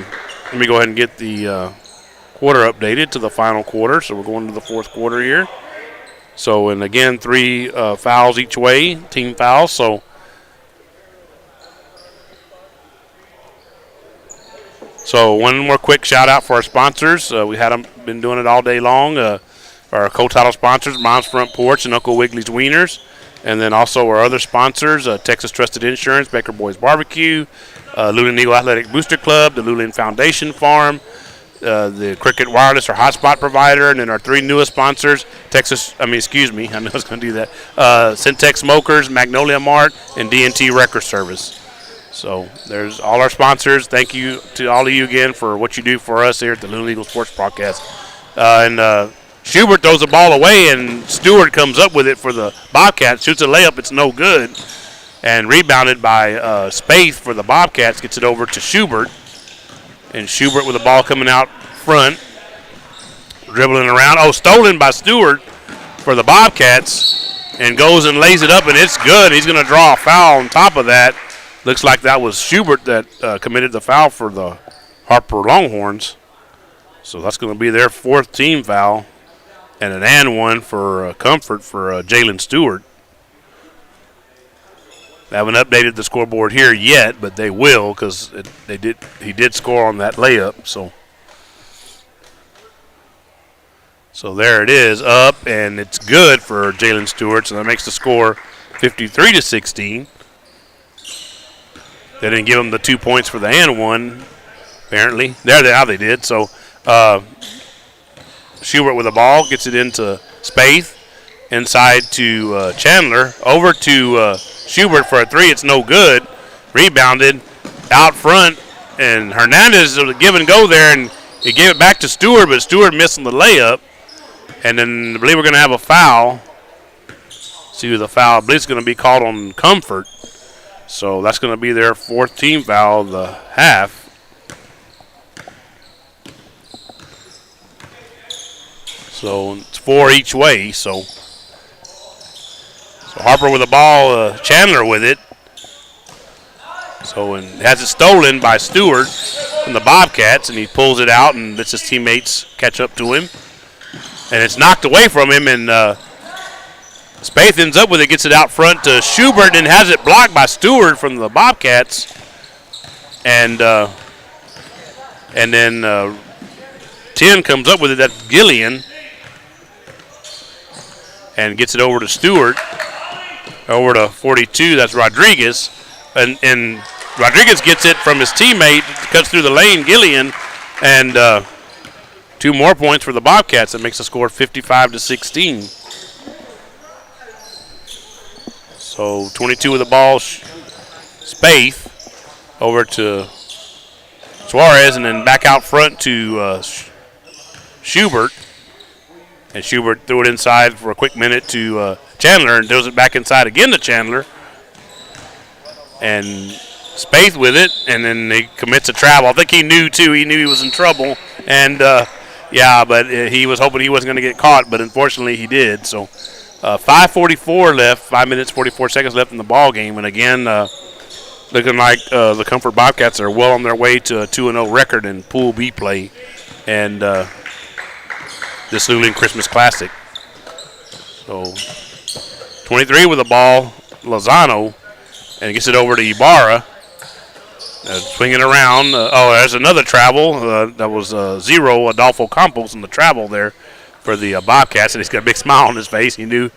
me go ahead and get the quarter updated to the final quarter. So we're going to the fourth quarter here. So, and again, 3 fouls each way, team fouls. So one more quick shout out for our sponsors. We had them been doing it all day long. Our co-title sponsors, Mom's Front Porch and Uncle Wiggly's Wieners. And then also our other sponsors, Texas Trusted Insurance, Baker Boys Barbecue, Luling Eagle Athletic Booster Club, the Luling Foundation Farm, the Cricket Wireless, our hotspot provider, and then our 3 newest sponsors, I know I was going to do that, Syntex Smokers, Magnolia Mart, and D&T Record Service. So there's all our sponsors. Thank you to all of you again for what you do for us here at the Luling Eagles Sports Broadcast. Schubert throws the ball away, and Stewart comes up with it for the Bobcats, shoots a layup, it's no good, and rebounded by Spaeth for the Bobcats, gets it over to Schubert, and Schubert with the ball coming out front, dribbling around. Stolen by Stewart for the Bobcats, and goes and lays it up, and it's good. He's going to draw a foul on top of that. Looks like that was Schubert that committed the foul for the Harper Longhorns. So that's going to be their 4th team foul. And an and one for comfort for Jalen Stewart. They haven't updated the scoreboard here yet, but they will because he did score on that layup. So there it is, up, and it's good for Jalen Stewart. So that makes the score 53-16. They didn't give him the 2 points for the and one, apparently. Now they did. So Schubert with the ball, gets it into Spaeth, inside to Chandler, over to Schubert for a 3. It's no good. Rebounded out front, and Hernandez was a give and go there, and he gave it back to Stewart, but Stewart missed on the layup. And then I believe we're going to have a foul. See who the foul, I believe it's going to be called on Comfort. So that's going to be their 4th team foul of the half. So it's 4 each way. So Harper with the ball, Chandler with it. So and has it stolen by Stewart from the Bobcats, and he pulls it out and lets his teammates catch up to him. And it's knocked away from him, and Spaeth ends up with it, gets it out front to Schubert, and has it blocked by Stewart from the Bobcats. And then 10 comes up with it, that's Gillian. And gets it over to Stewart. Over to 42, that's Rodriguez. And Rodriguez gets it from his teammate, cuts through the lane, Gillian. And 2 more points for the Bobcats. That makes the score 55-16. So 22 with the ball, Spaeth. Over to Suarez, and then back out front to Schubert. And Schubert threw it inside for a quick minute to Chandler, and throws it back inside again to Chandler. And Spaeth with it, and then he commits a travel. I think he knew, too. He knew he was in trouble. And, but he was hoping he wasn't going to get caught, but unfortunately he did. So 5:44 left, 5 minutes, 44 seconds left in the ball game. And, again, looking like the Comfort Bobcats are well on their way to a 2-0 record in Pool B play. And this Luling Christmas Classic. So 23 with the ball, Lozano, and gets it over to Ibarra. Swinging around. There's another travel. That was 0, Adolfo Campos in the travel there for the Bobcats, and he's got a big smile on his face. He knew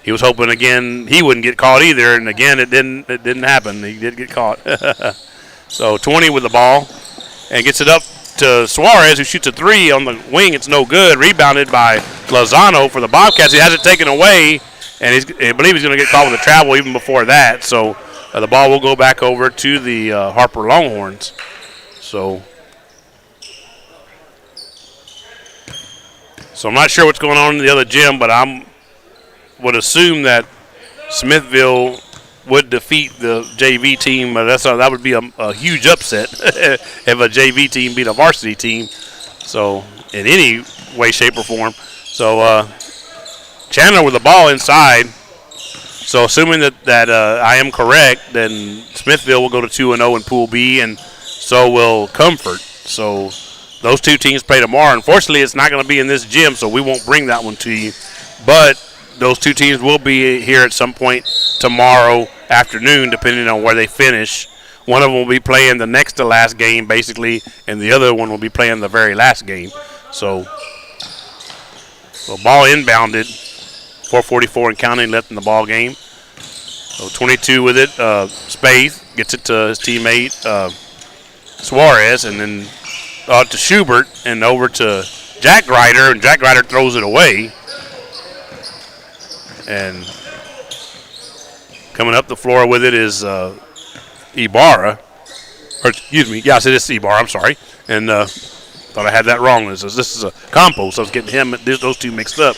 he was hoping again he wouldn't get caught either, and again it didn't happen. He did get caught. So 20 with the ball, and gets it up to Suarez, who shoots a 3 on the wing. It's no good. Rebounded by Lozano for the Bobcats. He has it taken away, and I believe he's going to get caught with a travel even before that. So the ball will go back over to the Harper Longhorns. So I'm not sure what's going on in the other gym, but I would assume that Smithville would defeat the JV team. That would be a huge upset if a JV team beat a varsity team. So in any way, shape, or form. So Chandler with the ball inside. So assuming that I am correct, then Smithville will go to 2-0 in Pool B, and so will Comfort. So those two teams play tomorrow. Unfortunately, it's not going to be in this gym, so we won't bring that one to you. But those two teams will be here at some point tomorrow afternoon, depending on where they finish. One of them will be playing the next to last game, basically, and the other one will be playing the very last game. So ball inbounded, 4:44 and counting left in the ball game. So 22 with it. Spaeth gets it to his teammate Suarez, and then to Schubert and over to Jack Ryder, and Jack Ryder throws it away. And coming up the floor with it is Ibarra. Or excuse me, yes, it is Ibarra, I'm sorry. And thought I had that wrong. This is a Campos. I was getting those two mixed up.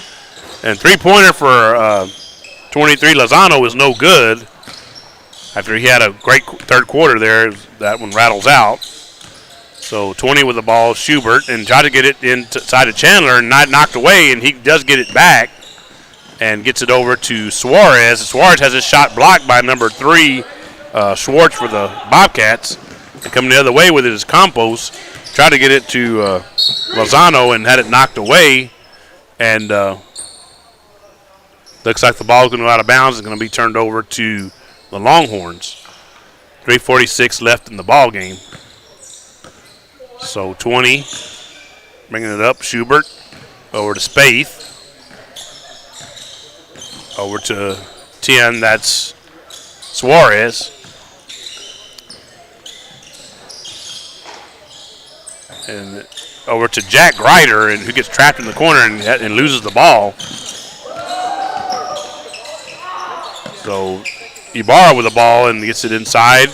And three-pointer for 23 Lozano is no good. After he had a great third quarter there, that one rattles out. So 20 with the ball, Schubert, and tried to get it inside of Chandler and not knocked away, and he does get it back and gets it over to Suarez. Suarez has his shot blocked by number 3, Schwartz for the Bobcats. And coming the other way with it is Campos. Tried to get it to Lozano and had it knocked away. And looks like the ball is going to go out of bounds. It's going to be turned over to the Longhorns. 3:46 left in the ball game. So 20, bringing it up, Schubert over to Spaeth. Over to 10, that's Suarez. And over to Jack Ryder, and who gets trapped in the corner and loses the ball. So Ibarra with the ball and gets it inside.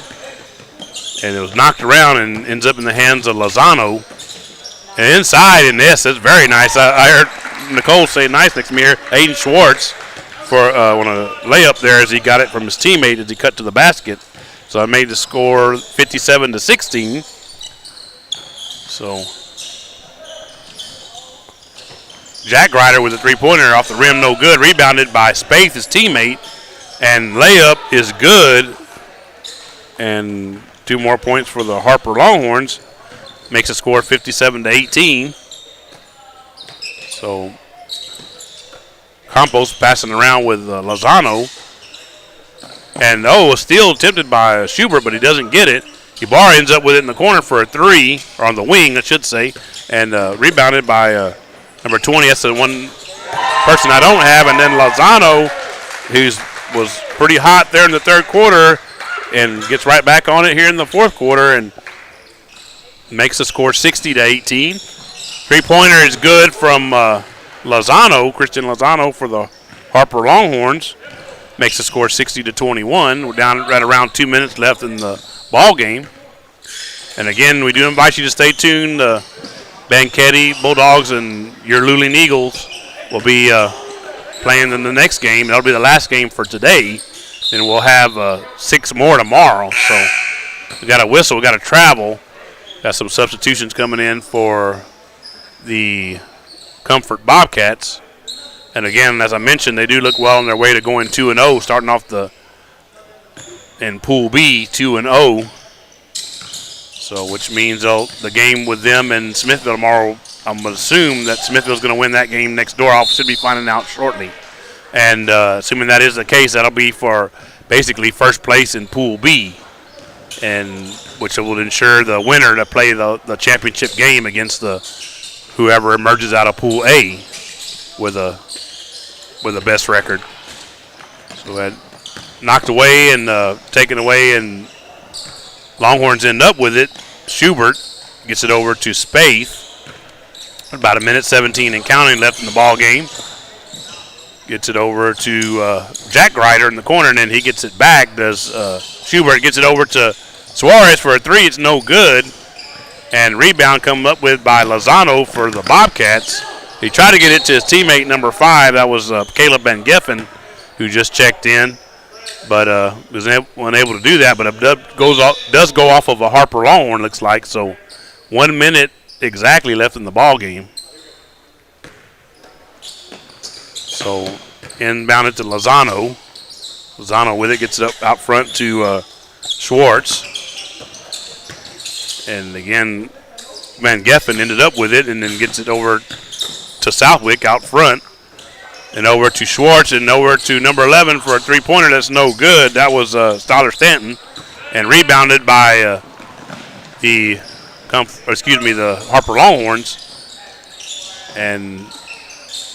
And it was knocked around and ends up in the hands of Lozano. And inside in this, it's very nice. I heard Nicole say nice next to me here. Aiden Schwartz for on a layup there as he got it from his teammate as he cut to the basket. So I made the score 57-16. So Jack Ryder with a three-pointer off the rim, no good. Rebounded by Spaeth, his teammate. And layup is good. And 2 more points for the Harper Longhorns. Makes the score 57-18. So Campos passing around with Lozano. And a steal attempted by Schubert, but he doesn't get it. Ibarra ends up with it in the corner for a 3, or on the wing, I should say. And rebounded by number 20. That's the one person I don't have. And then Lozano, who was pretty hot there in the third quarter, and gets right back on it here in the fourth quarter and makes the score 60-18. Three-pointer is good from Lozano, Christian Lozano for the Harper Longhorns. Makes the score 60-21. We're down right around 2 minutes left in the ball game. And again, we do invite you to stay tuned. Banquete Bulldogs and your Luling Eagles will be playing in the next game. That'll be the last game for today. And we'll have 6 more tomorrow. So we got a whistle, we got to travel. Got some substitutions coming in for the Comfort Bobcats. And again, as I mentioned, they do look well on their way to going 2-0, starting off in Pool B 2-0. So which means the game with them and Smithville tomorrow, I'm going to assume that Smithville's going to win that game next door. I should be finding out shortly. And assuming that is the case, that'll be for basically first place in Pool B, and which will ensure the winner to play the championship game against whoever emerges out of Pool A with a best record. So that knocked away and taken away, and Longhorns end up with it. Schubert gets it over to Spaeth. About 1:17 and counting left in the ball game. Gets it over to Jack Ryder in the corner, and then he gets it back. Schubert gets it over to Suarez for a 3. It's no good. And rebound come up with by Lozano for the Bobcats. He tried to get it to his teammate, number 5. That was Caleb Van Geffen, who just checked in. but was unable to do that. But it does go off of a Harper Longhorn, looks like. So 1 minute exactly left in the ball game. So inbounded to Lozano. Lozano with it, gets it up out front to Schwartz. And again, Van Geffen ended up with it and then gets it over to Southwick out front. And over to Schwartz and over to number 11 for a three-pointer that's no good. That was Styler Stanton. And rebounded by the Harper Longhorns. And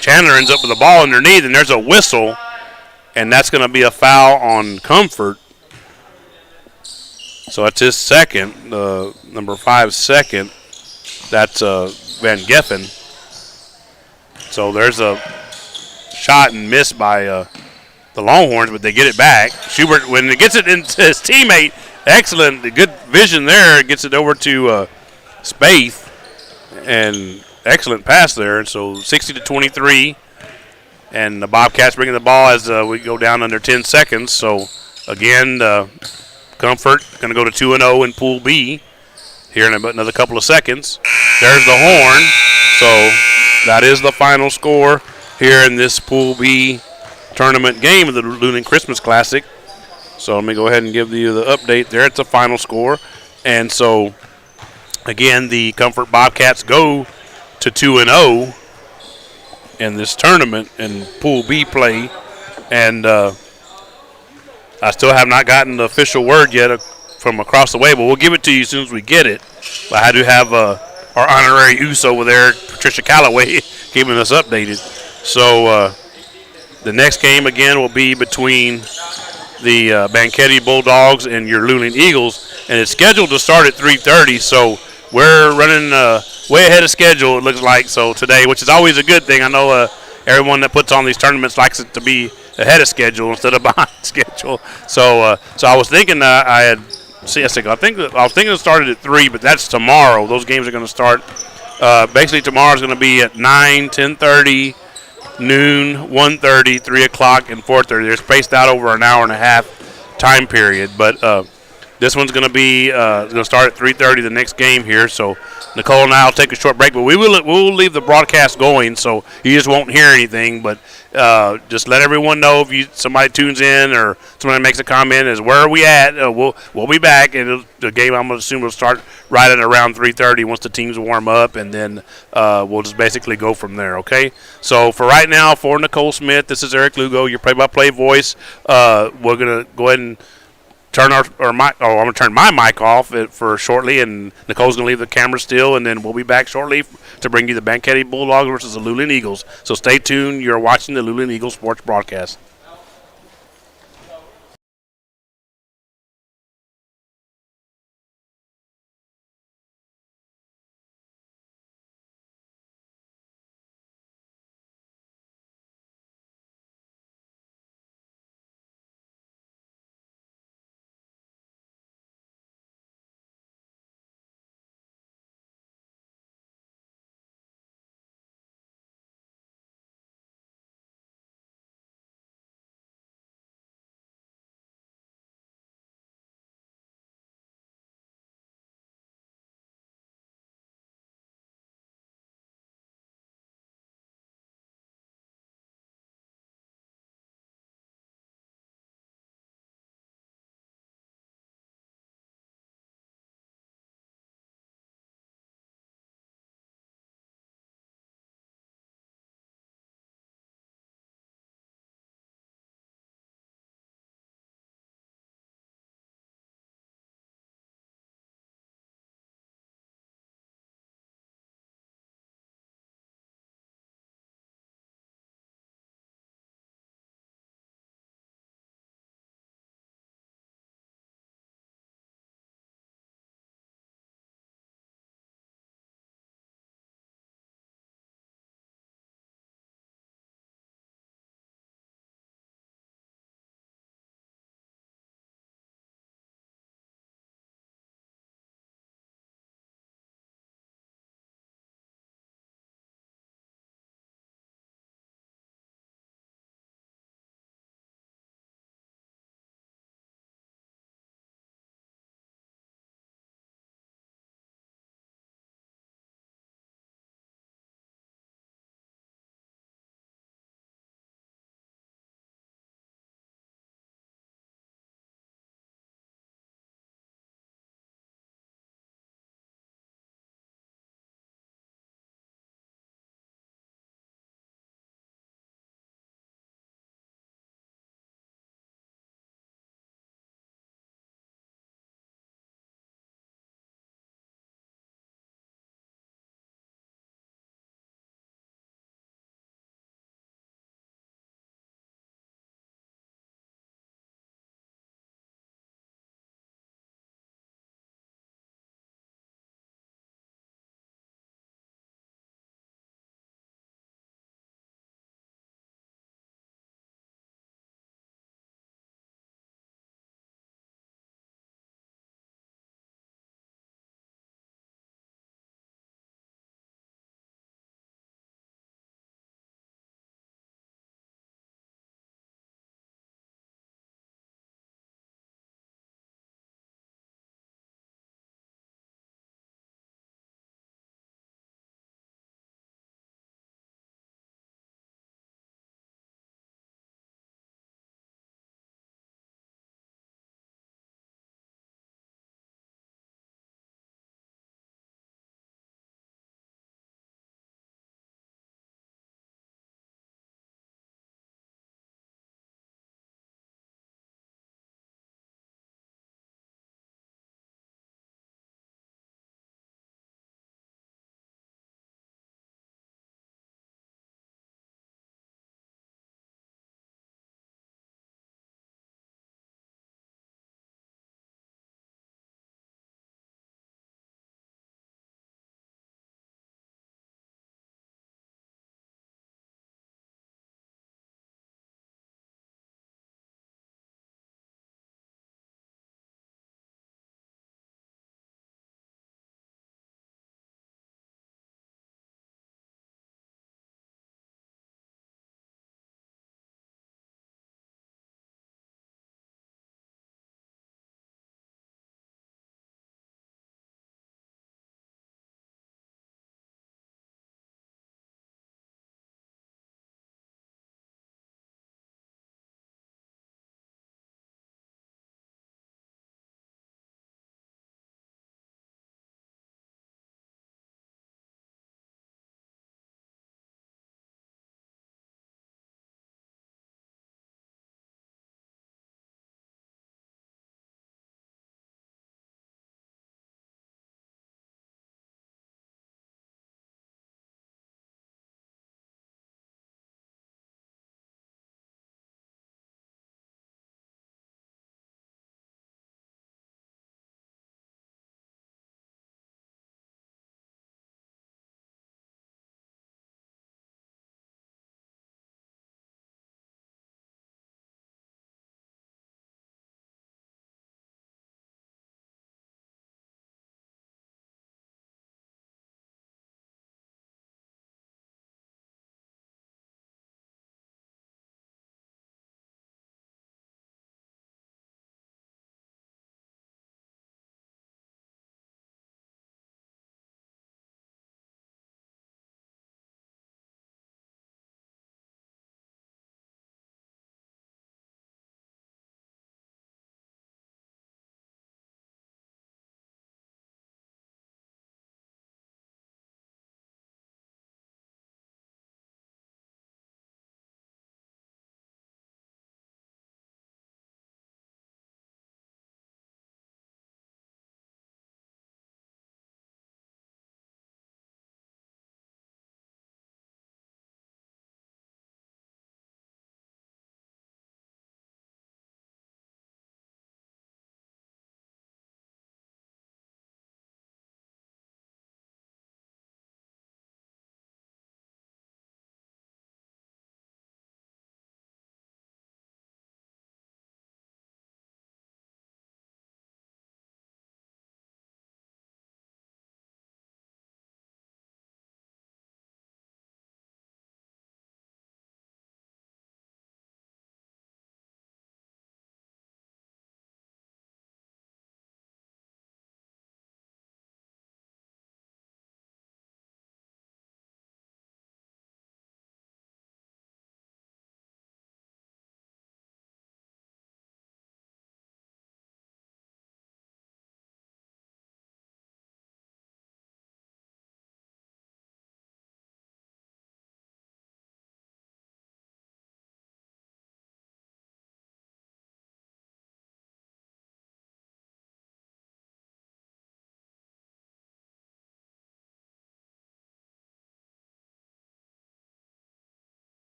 Chandler ends up with the ball underneath, and there's a whistle. And that's going to be a foul on Comfort. So that's his second, number 5 second. That's Van Geffen. So there's a shot and miss by the Longhorns, but they get it back. Schubert, when it gets it into his teammate, excellent, good vision there. Gets it over to Spaeth, and excellent pass there. And so 60-23. And the Bobcats bringing the ball as we go down under 10 seconds. So, again, Comfort going to go to 2-0 in Pool B here in about another couple of seconds. There's the horn. So, that is the final score here in this Pool B tournament game of the Luling Christmas Classic. So, let me go ahead and give you the update there. It's the final score. And so, again, the Comfort Bobcats go to 2-0. In this tournament in Pool B play, and I still have not gotten the official word yet from across the way, but we'll give it to you as soon as we get it. But I do have our honorary USO over there, Patricia Calloway, keeping us updated. So the next game again will be between the Banquete Bulldogs and your Luling Eagles, and it's scheduled to start at 3:30. So we're running way ahead of schedule, it looks like, so today, which is always a good thing. I know everyone that puts on these tournaments likes it to be ahead of schedule instead of behind schedule. So I was thinking I was thinking it started at 3, but that's tomorrow. Those games are going to start. Basically, tomorrow's going to be at 9, 10:30, noon, 1:30, 3 o'clock, and 4:30. They're spaced out over an hour and a half time period, but this one's going to be going to start at 3:30. The next game here. So Nicole and I will take a short break, but we'll leave the broadcast going, so you just won't hear anything. But just let everyone know if somebody tunes in or somebody makes a comment as where are we at. We'll be back, and the game I'm going to assume will start right at around 3:30 once the teams warm up, and then we'll just basically go from there. Okay. So for right now, for Nicole Smith, this is Eric Lugo, your play-by-play voice. We're going to go ahead and turn I'm going to turn my mic off for shortly, and Nicole's going to leave the camera still, and then we'll be back shortly to bring you the Banquete Bulldogs versus the Luling Eagles. So stay tuned. You're watching the Luling Eagles Sports Broadcast.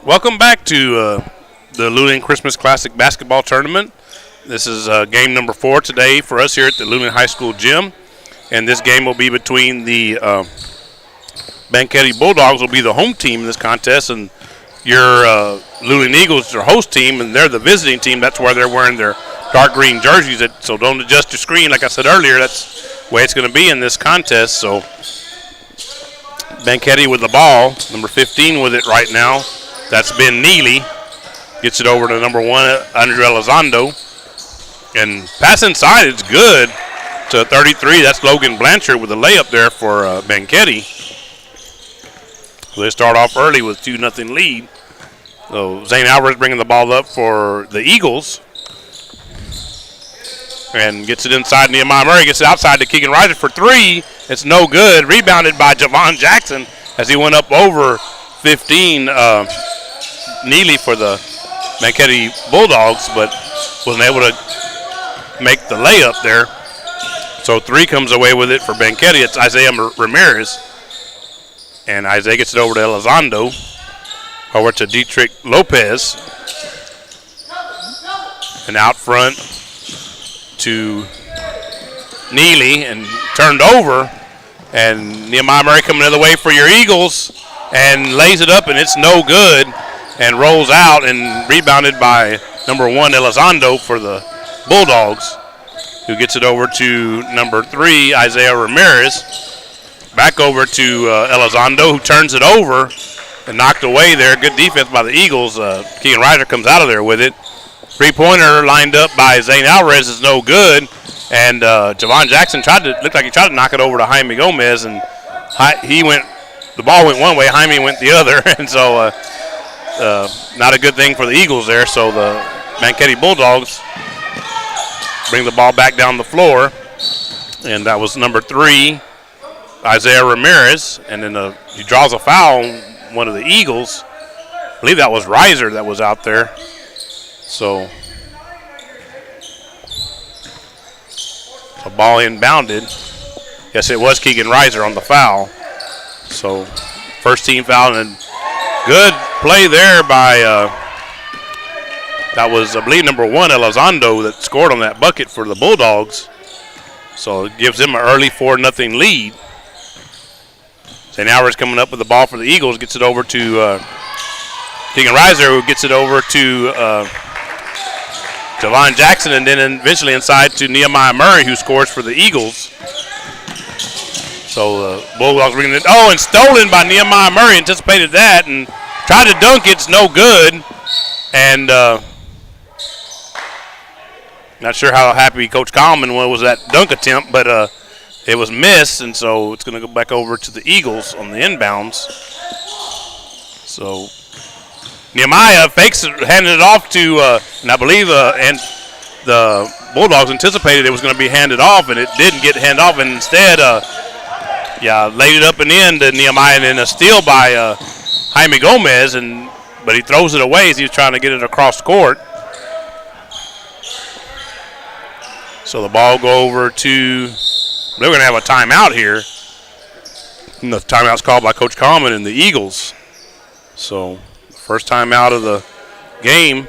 Welcome back to the Luling Christmas Classic basketball tournament. This is game number 4 today for us here at the Luling High School gym. And this game will be between the Banquete Bulldogs will be the home team in this contest, and your Luling Eagles are host team, and they're the visiting team. That's why they're wearing their dark green jerseys. So don't adjust your screen. Like I said earlier, that's the way it's going to be in this contest. So Banquete with the ball, number 15 with it right now. That's Ben Neely. Gets it over to number 1, Andrea Elizondo. And pass inside, it's good to 33. That's Logan Blanchard with a layup there for Banquete. So they start off early with 2-0 lead. So Zane Alvarez bringing the ball up for the Eagles. And gets it inside. Nehemiah Murray gets it outside to Keegan Reiser for 3. It's no good. Rebounded by Javon Jackson as he went up over 15. Neely for the Banquete Bulldogs, but wasn't able to make the layup there. So 3 comes away with it for Banquete. It's Isaiah Ramirez. And Isaiah gets it over to Elizondo. Over to Dietrich Lopez. And out front to Neely and turned over. And Nehemiah Murray coming the other way for your Eagles and lays it up, and it's no good and rolls out and rebounded by number 1 Elizondo for the Bulldogs, who gets it over to number 3 Isaiah Ramirez. Back over to Elizondo, who turns it over and knocked away there. Good defense by the Eagles. Keegan Reiser comes out of there with it. 3-pointer lined up by Zane Alvarez is no good. And Javon Jackson looked like he tried to knock it over to Jaime Gomez, and the ball went one way, Jaime went the other, and so not a good thing for the Eagles there. So the Banquete Bulldogs bring the ball back down the floor, and that was number 3, Isaiah Ramirez, and then he draws a foul on one of the Eagles. I believe that was Reiser that was out there. So a ball inbounded. Yes, it was Keegan Reiser on the foul. So first team foul, and good play there by that was, I believe, number 1 Elizondo that scored on that bucket for the Bulldogs. So it gives them an early 4-0 lead. St. Alvarez coming up with the ball for the Eagles, gets it over to Keegan Reiser, who gets it over to Javon Jackson, and then eventually inside to Nehemiah Murray, who scores for the Eagles. So the Bulldogs bringing it. Oh, and stolen by Nehemiah Murray. Anticipated that and tried to dunk it. It's no good. And not sure how happy Coach Coleman was with that dunk attempt, but it was missed, and so it's going to go back over to the Eagles on the inbounds. So Nehemiah fakes it, handed it off to, and I believe and the Bulldogs anticipated it was going to be handed off, and it didn't get handed off, and instead, laid it up and in to Nehemiah, and then a steal by Jaime Gomez, but he throws it away as he was trying to get it across court. So the ball go over to, they're going to have a timeout here. And the timeout's called by Coach Coleman and the Eagles. So first timeout of the game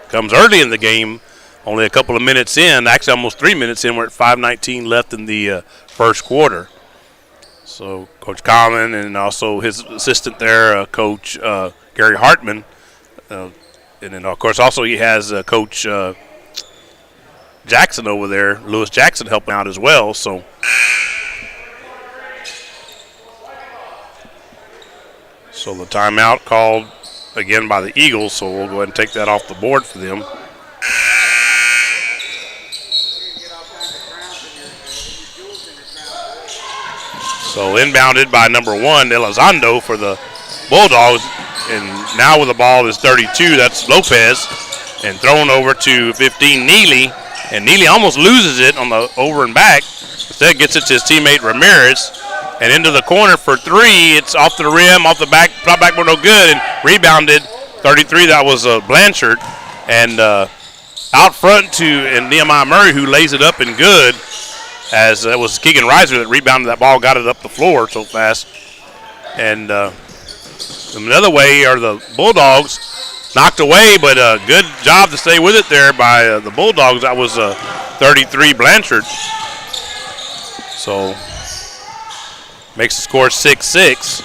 comes early in the game, only a couple of minutes in, actually almost 3 minutes in. We're at 5:19 left in the first quarter. So Coach Coleman and also his assistant there, Coach Gary Hartman. And then, of course, also he has Coach Jackson over there, Lewis Jackson, helping out as well. So the timeout called again by the Eagles, so we'll go ahead and take that off the board for them. So inbounded by number 1, Elizondo for the Bulldogs, and now with the ball is 32, that's Lopez, and thrown over to 15, Neely, and Neely almost loses it on the over and back. Instead gets it to his teammate Ramirez, and into the corner for 3. It's off the rim, off the back, top backboard, no good, and rebounded 33. That was Blanchard, and out front to Nehemiah Murray, who lays it up and good, as it was Keegan Reiser that rebounded that ball, got it up the floor so fast. And And the other way are the Bulldogs. Knocked away, but a good job to stay with it there by the Bulldogs. That was 33 Blanchard. So makes the score 6-6.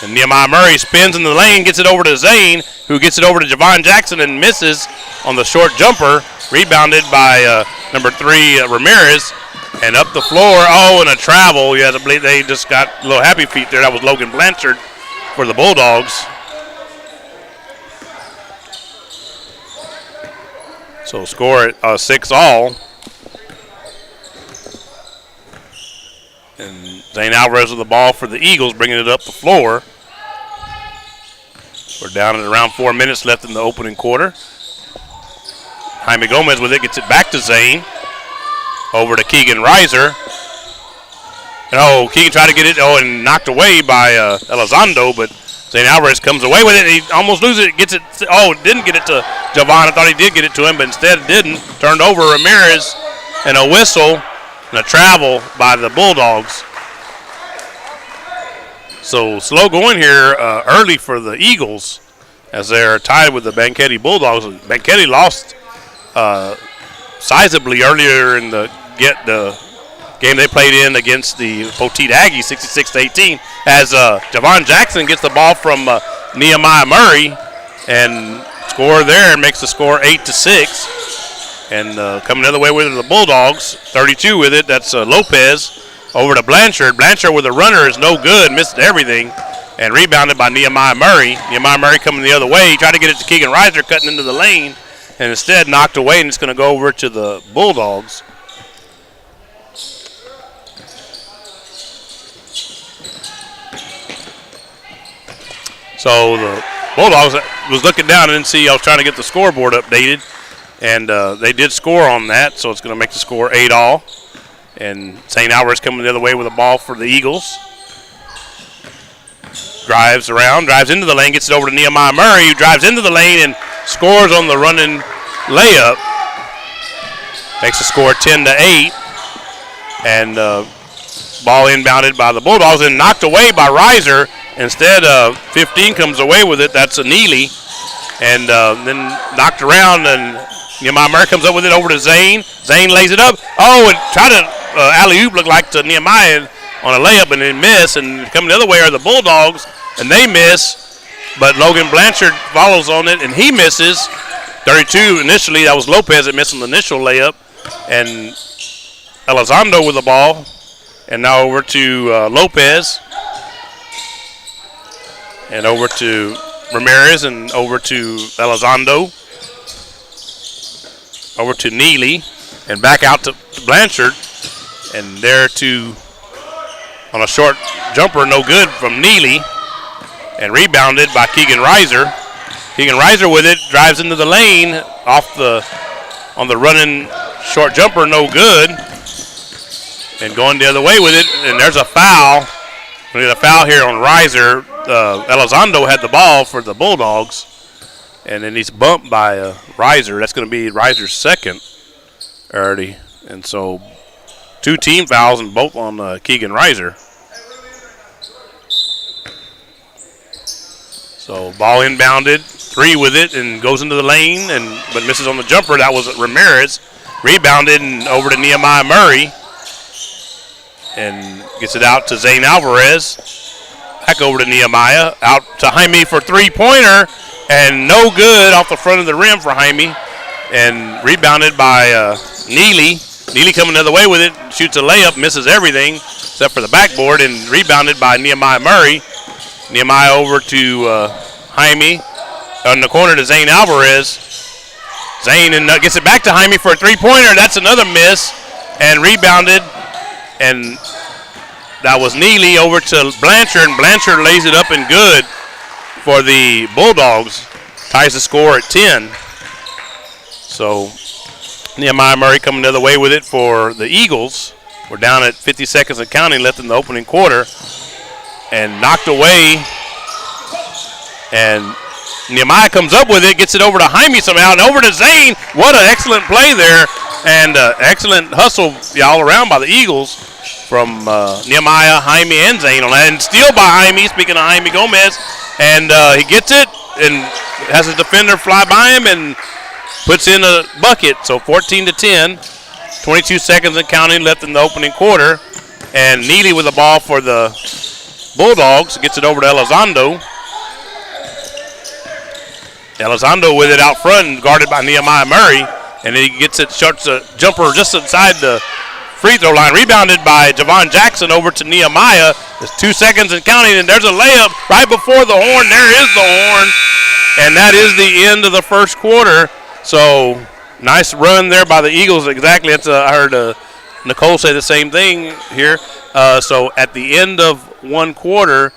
And Nehemiah Murray spins in the lane, gets it over to Zane, who gets it over to Javon Jackson and misses on the short jumper. Rebounded by number 3, Ramirez. And up the floor, and a travel. Yeah, they just got a little happy feet there. That was Logan Blanchard for the Bulldogs. So score at 6-all. And Zane Alvarez with the ball for the Eagles, bringing it up the floor. We're down at around 4 minutes left in the opening quarter. Jaime Gomez with it, gets it back to Zane. Over to Keegan Reiser. Keegan tried to get it, and knocked away by Elizondo, but Zane Alvarez comes away with it. He almost loses it, gets it. Didn't get it to Javon. I thought he did get it to him, but instead didn't. Turned over Ramirez, and a whistle and a travel by the Bulldogs. So slow going here early for the Eagles as they're tied with the Banquete Bulldogs. Banquete lost sizably earlier in the game they played in against the Poteet Aggies, 66-18, as Javon Jackson gets the ball from Nehemiah Murray and score there and makes the score 8-6. And coming the other way with the Bulldogs, 32 with it. That's Lopez over to Blanchard. Blanchard with a runner is no good, missed everything, and rebounded by Nehemiah Murray. Nehemiah Murray coming the other way. He tried to get it to Keegan Reiser, cutting into the lane, and instead knocked away, and it's going to go over to the Bulldogs. So the Bulldogs was looking down and didn't see I was trying to get the scoreboard updated, and they did score on that, so it's going to make the score 8-all. And St. Alvarez coming the other way with the ball for the Eagles. Drives around, drives into the lane, gets it over to Nehemiah Murray, who drives into the lane and scores on the running layup. Makes the score 10-8. And ball inbounded by the Bulldogs and knocked away by Reiser. Instead, 15 comes away with it. That's a Neely. And then knocked around, and Nehemiah Murray comes up with it over to Zane. Zane lays it up. And tried to alley-oop, look like to Nehemiah on a layup, and then miss. And coming the other way are the Bulldogs, and they miss. But Logan Blanchard follows on it, and he misses. 32 initially. That was Lopez that missed on the initial layup. And Elizondo with the ball. And now over to Lopez. And over to Ramirez, and over to Elizondo. Over to Neely, and back out to Blanchard. And there to, on a short jumper, no good from Neely. And rebounded by Keegan Reiser. Keegan Reiser with it, drives into the lane, on the running short jumper, no good. And going the other way with it, and there's a foul. We get a foul here on Reiser. Elizondo had the ball for the Bulldogs, and then he's bumped by Reiser. That's going to be Reiser's second already. And so 2 team fouls, and both on Keegan Reiser. So ball inbounded, 3 with it, and goes into the lane, but misses on the jumper. That was Ramirez. Rebounded and over to Nehemiah Murray, and gets it out to Zane Alvarez. Back over to Nehemiah, out to Jaime for 3-pointer, and no good off the front of the rim for Jaime, and rebounded by Neely. Neely coming the other way with it, shoots a layup, misses everything except for the backboard, and rebounded by Nehemiah Murray. Nehemiah over to Jaime, on the corner to Zane Alvarez. Zane gets it back to Jaime for a 3-pointer. That's another miss, and rebounded, and that was Neely over to Blanchard, and Blanchard lays it up and good for the Bulldogs. Ties the score at 10. So Nehemiah Murray coming the other way with it for the Eagles. We're down at 50 seconds and counting left in the opening quarter. And knocked away. And Nehemiah comes up with it, gets it over to Jaime somehow, and over to Zane. What an excellent play there. And excellent hustle all around by the Eagles from Nehemiah, Jaime, and Zane on that. And steal by Jaime, speaking of Jaime Gomez. And he gets it and has his defender fly by him and puts in a bucket. So 14-10. 22 seconds and counting left in the opening quarter. And Neely with the ball for the Bulldogs. Gets it over to Elizondo. Elizondo with it out front, guarded by Nehemiah Murray. And then he gets it, starts a jumper just inside the free throw line. Rebounded by Javon Jackson over to Nehemiah. There's 2 seconds and counting, and there's a layup right before the horn. There is the horn. And that is the end of the first quarter. So nice run there by the Eagles. Exactly. That's I heard Nicole say the same thing here. So at the end of one quarter,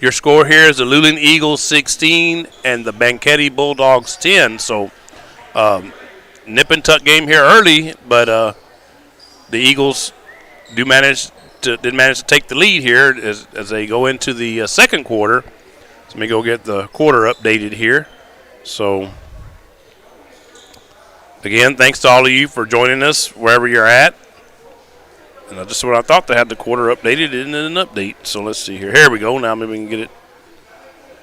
your score here is the Luling Eagles 16 and the Banquete Bulldogs 10. So nip and tuck game here early, but the Eagles did manage to take the lead here as they go into the second quarter. So let me go get the quarter updated here. So again, thanks to all of you for joining us wherever you're at. And just when I thought they had the quarter updated, it didn't an update. So let's see here. Here we go. Now maybe we can get it.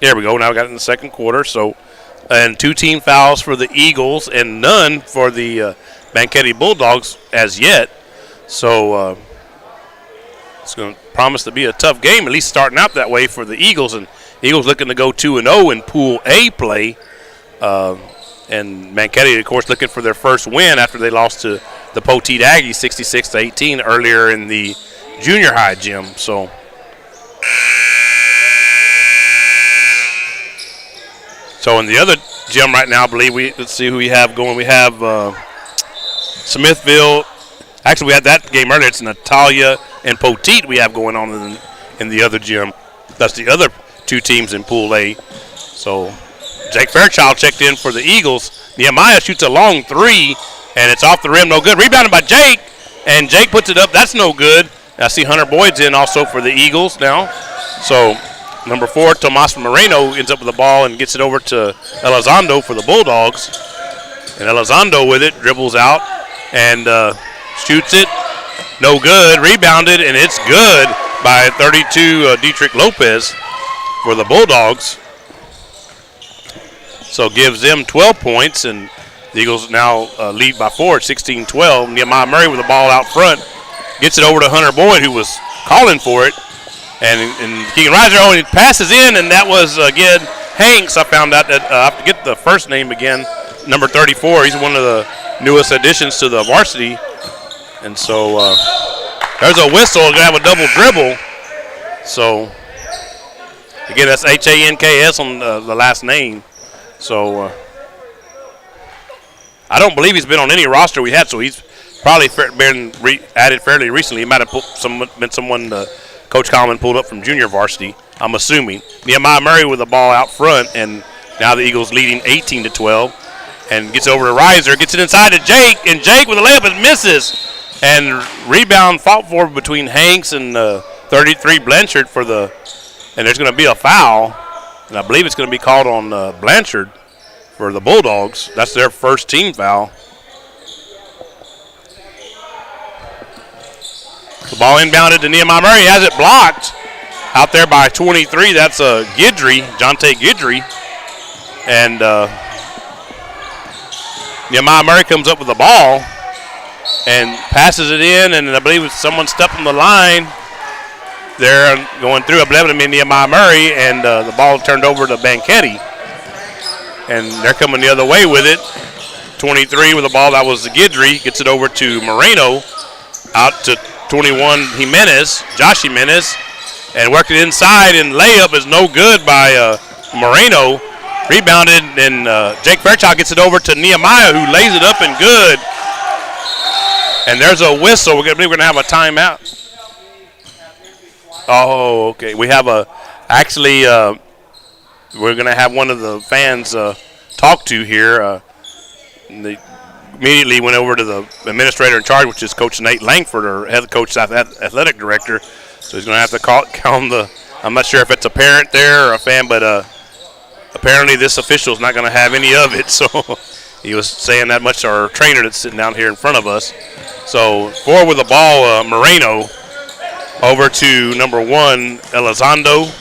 There we go. Now we got it in the second quarter. So, and 2 team fouls for the Eagles and none for the Banquete Bulldogs as yet. So it's going to promise to be a tough game, at least starting out that way for the Eagles. And Eagles looking to go 2-0 in Pool A play. And Banquete, of course, looking for their first win after they lost to the Poteet Aggies 66-18 earlier in the junior high gym. So in the other gym right now, I believe let's see who we have going. We have Smithville. Actually, we had that game earlier. It's Natalia and Poteet we have going on in the other gym. That's the other 2 teams in Pool A. So Jake Fairchild checked in for the Eagles. Nehemiah shoots a long 3, and it's off the rim, no good. Rebounded by Jake, and Jake puts it up. That's no good. I see Hunter Boyd's in also for the Eagles now. So number 4, Tomas Moreno ends up with the ball and gets it over to Elizondo for the Bulldogs. And Elizondo with it, dribbles out and shoots it. No good. Rebounded, and it's good by 32 Dietrich Lopez for the Bulldogs. So gives them 12 points, and the Eagles now lead by 4 at 16-12. Nehemiah Murray with the ball out front gets it over to Hunter Boyd, who was calling for it. And Keegan Reiser only passes in, and that was, again, Hanks. I found out that I have to get the first name again, number 34. He's one of the newest additions to the varsity. And so there's a whistle. Going to have a double dribble. So, again, that's Hanks on the last name. So I don't believe he's been on any roster we had, so he's probably been added fairly recently. He might have been someone Coach Coleman pulled up from junior varsity, I'm assuming. Nehemiah Murray with the ball out front, and now the Eagles leading 18-12. And gets over to Reiser, gets it inside to Jake, and Jake with a layup and misses. And rebound fought for between Hanks and 33 Blanchard and there's going to be a foul. And I believe it's going to be called on Blanchard for the Bulldogs. That's their first team foul. The ball inbounded to Nehemiah Murray. He has it blocked out there by 23. That's Guidry, Jonte Guidry. And Nehemiah Murray comes up with the ball and passes it in. And I believe someone stepped on the line. They're going through. I believe it Nehemiah Murray, and the ball turned over to Banquete. And they're coming the other way with it. 23 with the ball. That was Guidry. Gets it over to Moreno. Out to 21, Josh Jimenez. And worked it inside, and layup is no good by Moreno. Rebounded, and Jake Fairchild gets it over to Nehemiah, who lays it up and good. And there's a whistle. We're going to have a timeout. Oh, okay. We have we're going to have one of the fans talk to here. They immediately went over to the administrator in charge, which is Coach Nate Langford, or head coach, athletic director. So he's going to have to call I'm not sure if it's a parent there or a fan, but apparently this official is not going to have any of it. So he was saying that much to our trainer that's sitting down here in front of us. So forward with the ball, Moreno. Over to number 1, Elizondo.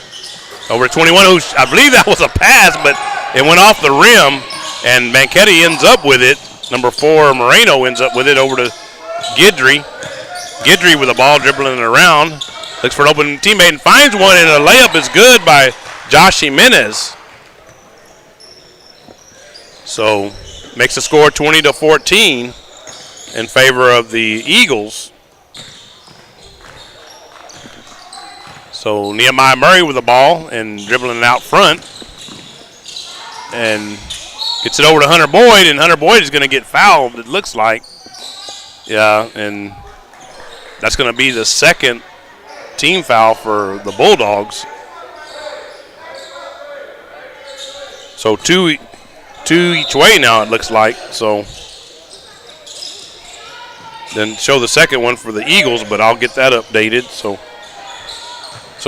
Over to 21, who I believe that was a pass, but it went off the rim, and Banquete ends up with it. Number 4, Moreno ends up with it over to Guidry. Guidry with the ball dribbling it around. Looks for an open teammate and finds one, and a layup is good by Josh Jimenez. So makes the score 20-14 in favor of the Eagles. So Nehemiah Murray with the ball and dribbling it out front. And gets it over to Hunter Boyd, and Hunter Boyd is going to get fouled, it looks like. Yeah, and that's going to be the second team foul for the Bulldogs. So two each way now, it looks like. So then show the second one for the Eagles, but I'll get that updated. So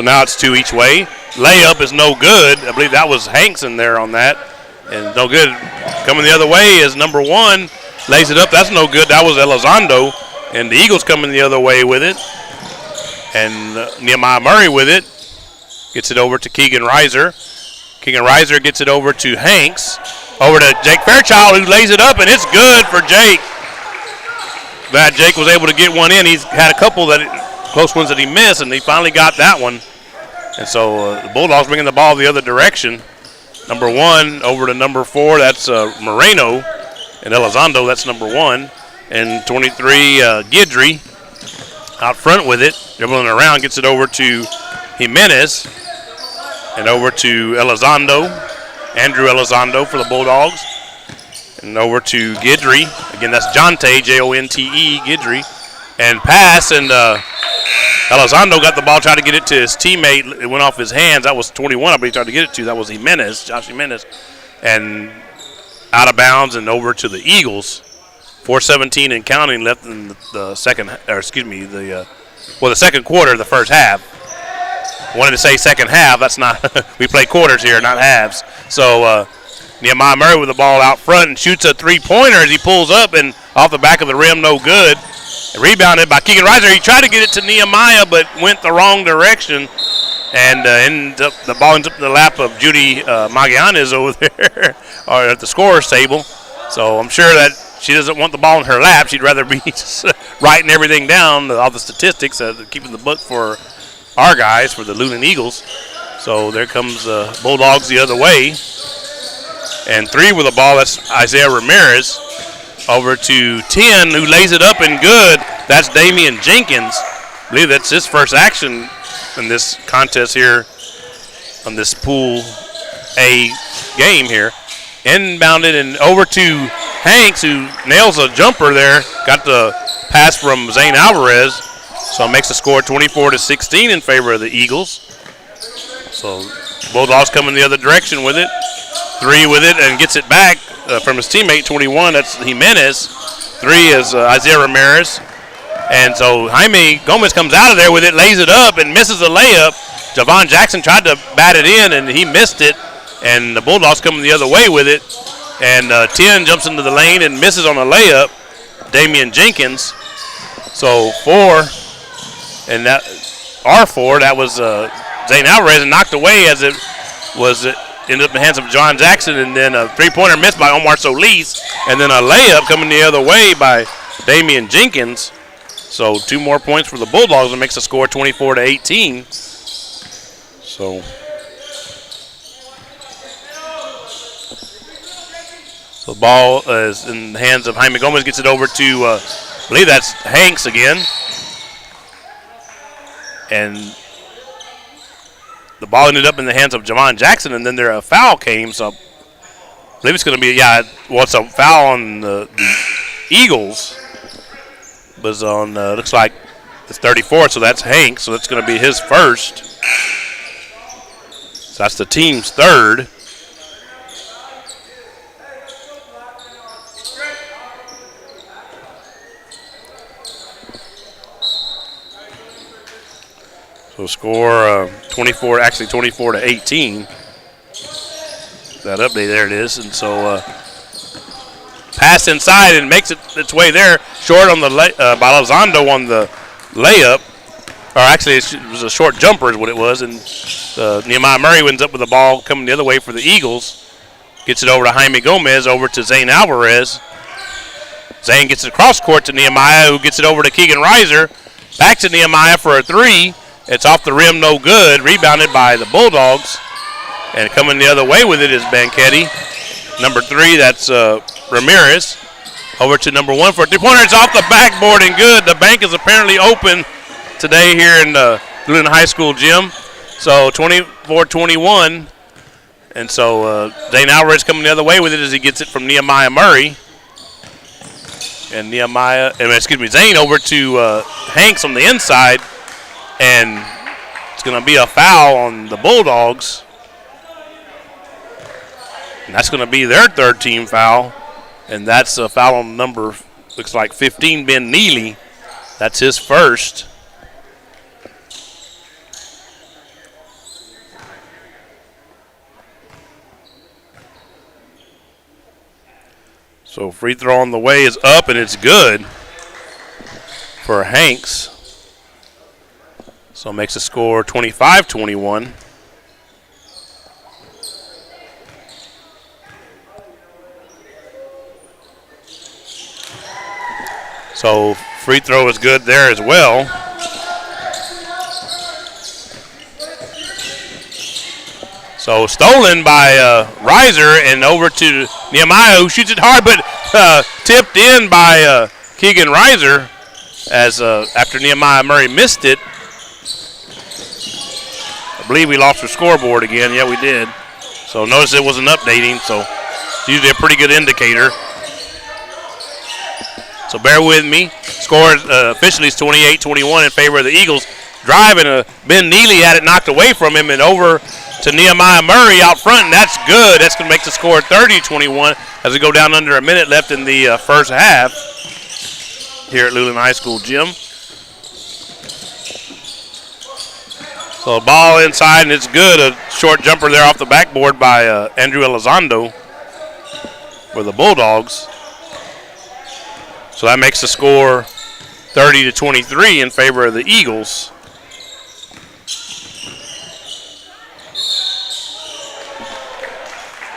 now it's 2 each way. Layup is no good. I believe that was Hanks in there on that. And no good. Coming the other way is number 1. Lays it up. That's no good. That was Elizondo. And the Eagles coming the other way with it. And Nehemiah Murray with it. Gets it over to Keegan Reiser. Keegan Reiser gets it over to Hanks. Over to Jake Fairchild, who lays it up, and it's good for Jake. Glad Jake was able to get one in. He's had a couple close ones that he missed, and he finally got that one. And so the Bulldogs bringing the ball the other direction. Number 1 over to number 4, that's Moreno. And Elizondo, that's number 1. And 23, Guidry out front with it. Dribbling around, gets it over to Jimenez. And over to Elizondo. Andrew Elizondo for the Bulldogs. And over to Guidry. Again, that's Jonte, Jonte, Guidry. And pass, and Elizondo got the ball, tried to get it to his teammate. It went off his hands. That was 21, I believe he tried to get it to. That was Jimenez, Josh Jimenez. And out of bounds and over to the Eagles. 4:17 and counting left in the second, or excuse me, the second quarter of the first half. Wanted to say second half. That's not, we play quarters here, not halves. So Nehemiah Murray with the ball out front and shoots a three-pointer as he pulls up and off the back of the rim, no good. And rebounded by Keegan Reiser. He tried to get it to Nehemiah, but went the wrong direction. And the ball ends up in the lap of Judy Magallanes over there, or at the scorer's table. So I'm sure that she doesn't want the ball in her lap. She'd rather be just writing everything down, all the statistics, keeping the book for our guys, for the Luling Eagles. So there comes the Bulldogs the other way. And 3 with the ball, that's Isaiah Ramirez. Over to 10, who lays it up and good. That's Damian Jenkins. I believe that's his first action in this contest here on this Pool A game here. Inbounded and over to Hanks, who nails a jumper there. Got the pass from Zane Alvarez. So it makes the score 24-16 in favor of the Eagles. So Bulldogs coming the other direction with it. 3 with it and gets it back from his teammate, 21. That's Jimenez. 3 is Isaiah Ramirez. And so Jaime Gomez comes out of there with it, lays it up, and misses a layup. Javon Jackson tried to bat it in, and he missed it. And the Bulldogs coming the other way with it. And 10 jumps into the lane and misses on a layup. Damian Jenkins. So 4, and that R4, that was Zane Alvarez, and knocked away as it was ended up in the hands of John Jackson, and then a three-pointer missed by Omar Solis, and then a layup coming the other way by Damian Jenkins. So 2 more points for the Bulldogs and makes the score 24-18. So the ball is in the hands of Jaime Gomez, gets it over to, I believe that's Hanks again. And the ball ended up in the hands of Javon Jackson, and then a foul came. So I believe it's going to be, it's a foul on the Eagles. Was on, looks like it's 34, so that's Hank. So that's going to be his first. So that's the team's third. So score 24-18. That update, there it is. And so pass inside and makes its way there. Short on the by Elizondo on the layup, or actually it was a short jumper is what it was, and Nehemiah Murray ends up with the ball coming the other way for the Eagles. Gets it over to Jaime Gomez, over to Zane Alvarez. Zane gets it across court to Nehemiah, who gets it over to Keegan Reiser. Back to Nehemiah for a three. It's off the rim, no good. Rebounded by the Bulldogs. And coming the other way with it is Banquete. Number 3, that's Ramirez. Over to number 1 for a three-pointer. It's off the backboard and good. The bank is apparently open today here in Luling High School gym. So 24-21. And so Zane Alvarez coming the other way with it as he gets it from Nehemiah Murray. And Zane over to Hanks on the inside. And it's going to be a foul on the Bulldogs. And that's going to be their third team foul. And that's a foul on number, looks like 15, Ben Neely. That's his first. So free throw on the way is up, and it's good for Hanks. So it makes the score 25-21. So free throw is good there as well. So stolen by Reiser and over to Nehemiah, who shoots it hard, but tipped in by Keegan Reiser as after Nehemiah Murray missed it. I believe we lost our scoreboard again. Yeah, we did. So notice it wasn't updating, so it's usually a pretty good indicator. So bear with me. Score officially is 28-21 in favor of the Eagles. Driving, Ben Neely had it knocked away from him and over to Nehemiah Murray out front, and that's good. That's going to make the score 30-21 as we go down under a minute left in the first half here at Luling High School gym. So ball inside, and it's good. A short jumper there off the backboard by Andrew Elizondo for the Bulldogs. So that makes the score 30-23 in favor of the Eagles.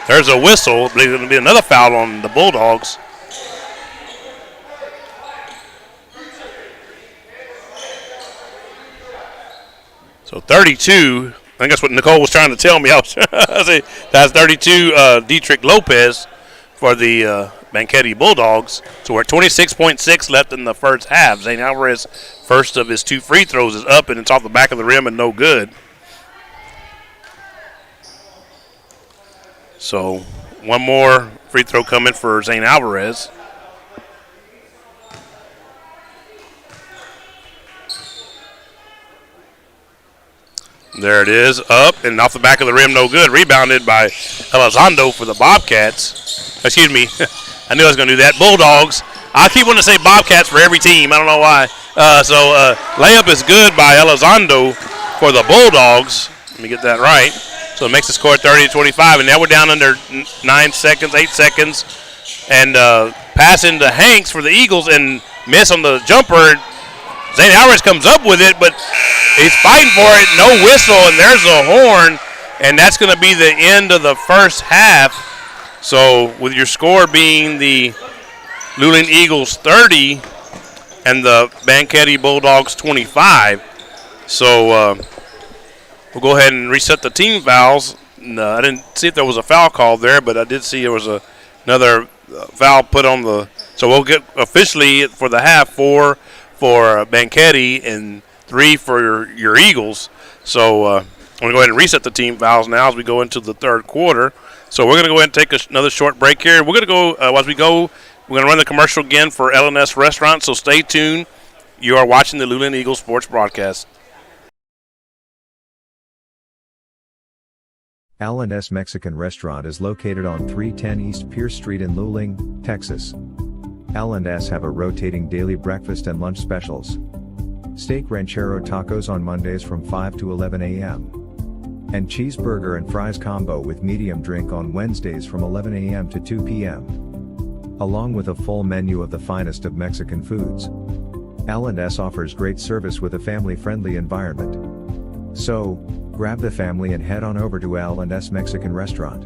There's a whistle. I believe there's going to be another foul on the Bulldogs. So 32. I think that's what Nicole was trying to tell me. That's 32 Dietrich Lopez for the Banquete Bulldogs. So we're at 26.6 left in the first half. Zane Alvarez, first of his 2 free throws, is up, and it's off the back of the rim and no good. So one more free throw coming for Zane Alvarez. There it is, up and off the back of the rim, no good. Rebounded by Elizondo for the Bobcats. Excuse me, I knew I was going to do that. Bulldogs. I keep wanting to say Bobcats for every team. I don't know why. Layup is good by Elizondo for the Bulldogs. Let me get that right. So it makes the score 30-25, and now we're down under 8 seconds. And pass into Hanks for the Eagles and miss on the jumper. Zane Alvarez comes up with it, but he's fighting for it. No whistle, and there's a horn, and that's going to be the end of the first half. So with your score being the Luling Eagles 30 and the Banquete Bulldogs 25. So we'll go ahead and reset the team fouls. I didn't see if there was a foul called there, but I did see there was another foul put on the. So we'll get officially for the half 4 for Banquete and 3 for your Eagles. So I'm going to go ahead and reset the team fouls now as we go into the third quarter. So we're going to go ahead and take another short break here. We're going to go, as we go, we're going to run the commercial again for L&S Restaurant, so stay tuned. You are watching the Luling Eagles Sports Broadcast. L&S Mexican Restaurant is located on 310 East Pierce Street in Luling, Texas. L&S have a rotating daily breakfast and lunch specials. Steak ranchero tacos on Mondays from 5 to 11 a.m. And cheeseburger and fries combo with medium drink on Wednesdays from 11 a.m. to 2 p.m. Along with a full menu of the finest of Mexican foods. L&S offers great service with a family-friendly environment. So, grab the family and head on over to L&S Mexican Restaurant.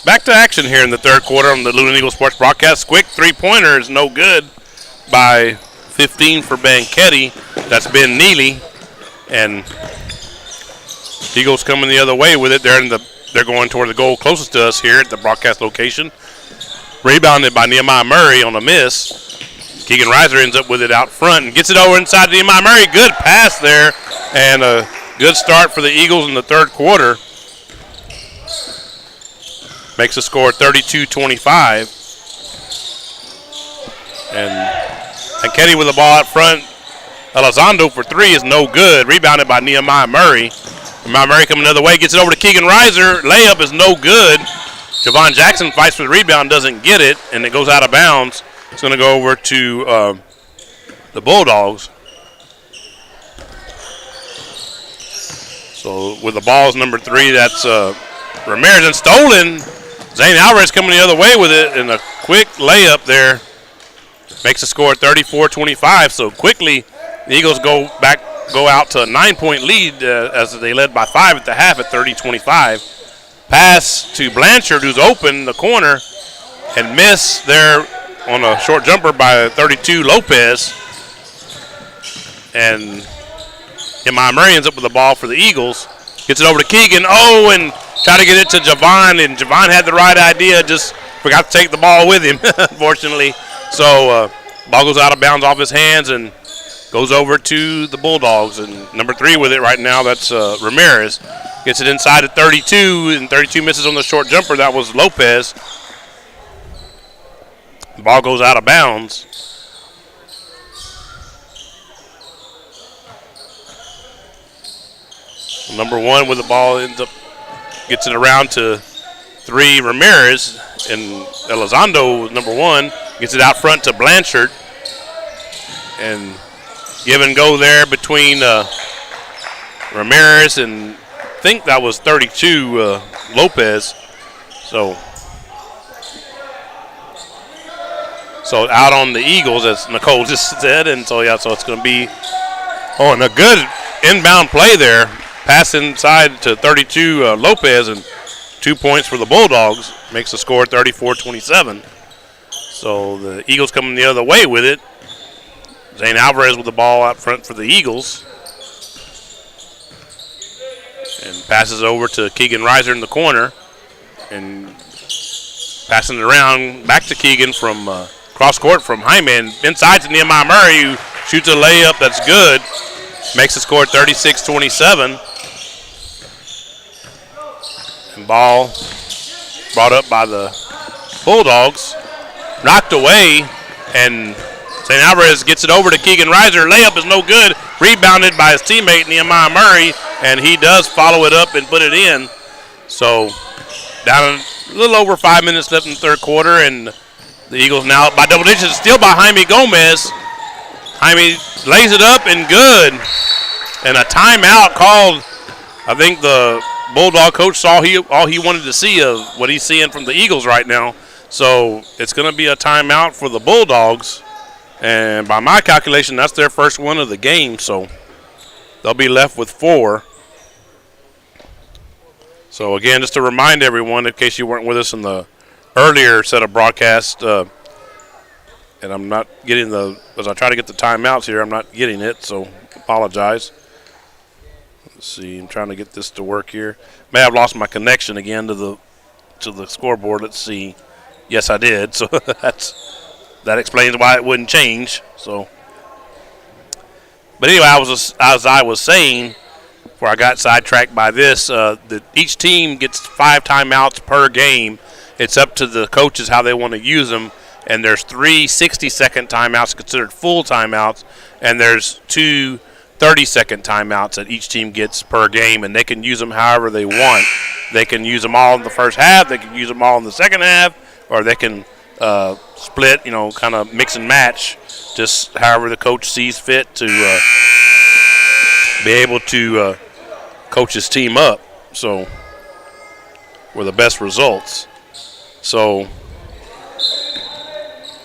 Back to action here in the third quarter on the Luling Eagles Sports Broadcast. Quick three-pointer is no good by 15 for Banquete. That's Ben Neely. And Eagles coming the other way with it. They're going toward the goal closest to us here at the broadcast location. Rebounded by Nehemiah Murray on a miss. Keegan Reiser ends up with it out front and gets it over inside to Nehemiah Murray. Good pass there and a good start for the Eagles in the third quarter. Makes the score 32-25. And Kenny with the ball out front. Elizondo for three is no good. Rebounded by Nehemiah Murray. Nehemiah Murray coming the other way. Gets it over to Keegan Reiser. Layup is no good. Javon Jackson fights for the rebound. Doesn't get it. And it goes out of bounds. It's going to go over to the Bulldogs. So with the ball is number 3. That's Ramirez. And stolen. Zane Alvarez coming the other way with it, and a quick layup there makes the score 34-25. So quickly, the Eagles go out to a 9-point lead as they led by 5 at the half at 30-25. Pass to Blanchard, who's open the corner, and miss there on a short jumper by 32 Lopez. And Nehemiah Murray ends up with the ball for the Eagles. Gets it over to Keegan. Oh, and try to get it to Javon, and Javon had the right idea, just forgot to take the ball with him, unfortunately. So ball goes out of bounds off his hands and goes over to the Bulldogs. And number 3 with it right now, that's Ramirez. Gets it inside at 32, and 32 misses on the short jumper. That was Lopez. The ball goes out of bounds. Number 1 with the ball gets it around to 3 Ramirez, and Elizondo, number 1, gets it out front to Blanchard. And give and go there between Ramirez and I think that was 32 Lopez. So out on the Eagles, as Nicole just said, and so it's going to be and a good inbound play there. Pass inside to 32 Lopez, and 2 points for the Bulldogs. Makes the score 34-27. So the Eagles coming the other way with it. Zane Alvarez with the ball out front for the Eagles. And passes over to Keegan Reiser in the corner. And passing it around back to Keegan from cross court from Hyman. Inside to Nehemiah Murray, who shoots a layup that's good. Makes the score 36-27. And ball brought up by the Bulldogs. Knocked away, and St. Alvarez gets it over to Keegan Reiser. Layup is no good. Rebounded by his teammate Nehemiah Murray, and he does follow it up and put it in. So down a little over 5 minutes left in the third quarter, and the Eagles now up by double digits. Still by Jaime Gomez. Jaime lays it up and good. And a timeout called. I think the Bulldog coach saw all he wanted to see of what he's seeing from the Eagles right now. So it's going to be a timeout for the Bulldogs. And by my calculation, that's their first one of the game. So they'll be left with 4. So again, just to remind everyone, in case you weren't with us in the earlier set of broadcasts, and I'm not getting as I try to get the timeouts here, I'm not getting it, so apologize. Let's see, I'm trying to get this to work here. May have lost my connection again to the scoreboard. Let's see. Yes, I did. So that explains why it wouldn't change. So, but anyway, as I was saying, before I got sidetracked by this, that each team gets 5 timeouts per game. It's up to the coaches how they want to use them. And there's 3 60-second timeouts considered full timeouts, and there's 2 30-second timeouts that each team gets per game, and they can use them however they want. They can use them all in the first half, they can use them all in the second half, or they can split, kind of mix and match, just however the coach sees fit to be able to coach his team up, so for the best results. So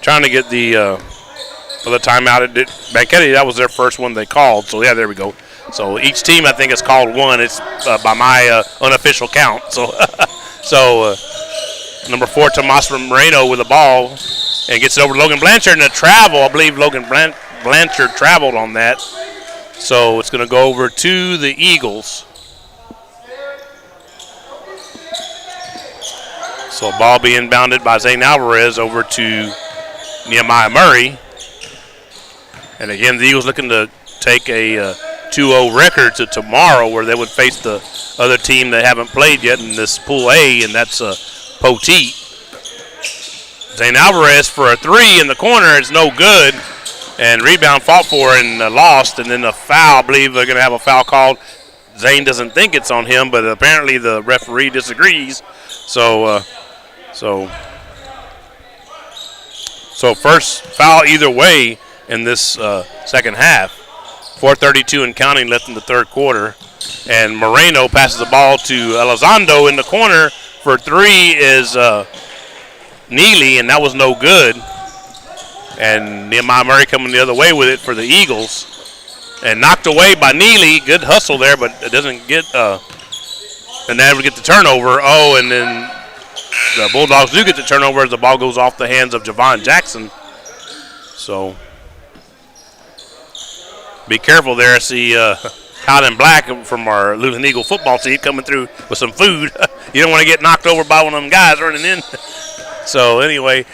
trying to get the other timeout at Banquete, that was their first one they called. So, yeah, there we go. So each team, I think, has called one. It's by my unofficial count. So, Number 4, Tomas Moreno with the ball and gets it over to Logan Blanchard. And a travel, I believe Logan Blanchard traveled on that. So it's going to go over to the Eagles. So ball being bounded by Zane Alvarez over to Nehemiah Murray. And again, the Eagles looking to take a 2-0 record to tomorrow, where they would face the other team they haven't played yet in this Pool A, and that's Poteet. Zane Alvarez for a 3 in the corner is no good, and rebound fought for and lost, and then a foul. I believe they're going to have a foul called. Zane doesn't think it's on him, but apparently the referee disagrees. So first foul either way in this second half. 4:32 and counting left in the third quarter. And Moreno passes the ball to Elizondo in the corner for 3 is Neely, and that was no good. And Nehemiah Murray coming the other way with it for the Eagles. And knocked away by Neely. Good hustle there, but it doesn't get and never get the turnover. Oh, and then the Bulldogs do get the turnover as the ball goes off the hands of Javon Jackson. So be careful there. I see Colin Black from our Luling Eagle football team coming through with some food. You don't want to get knocked over by one of them guys running in. So anyway,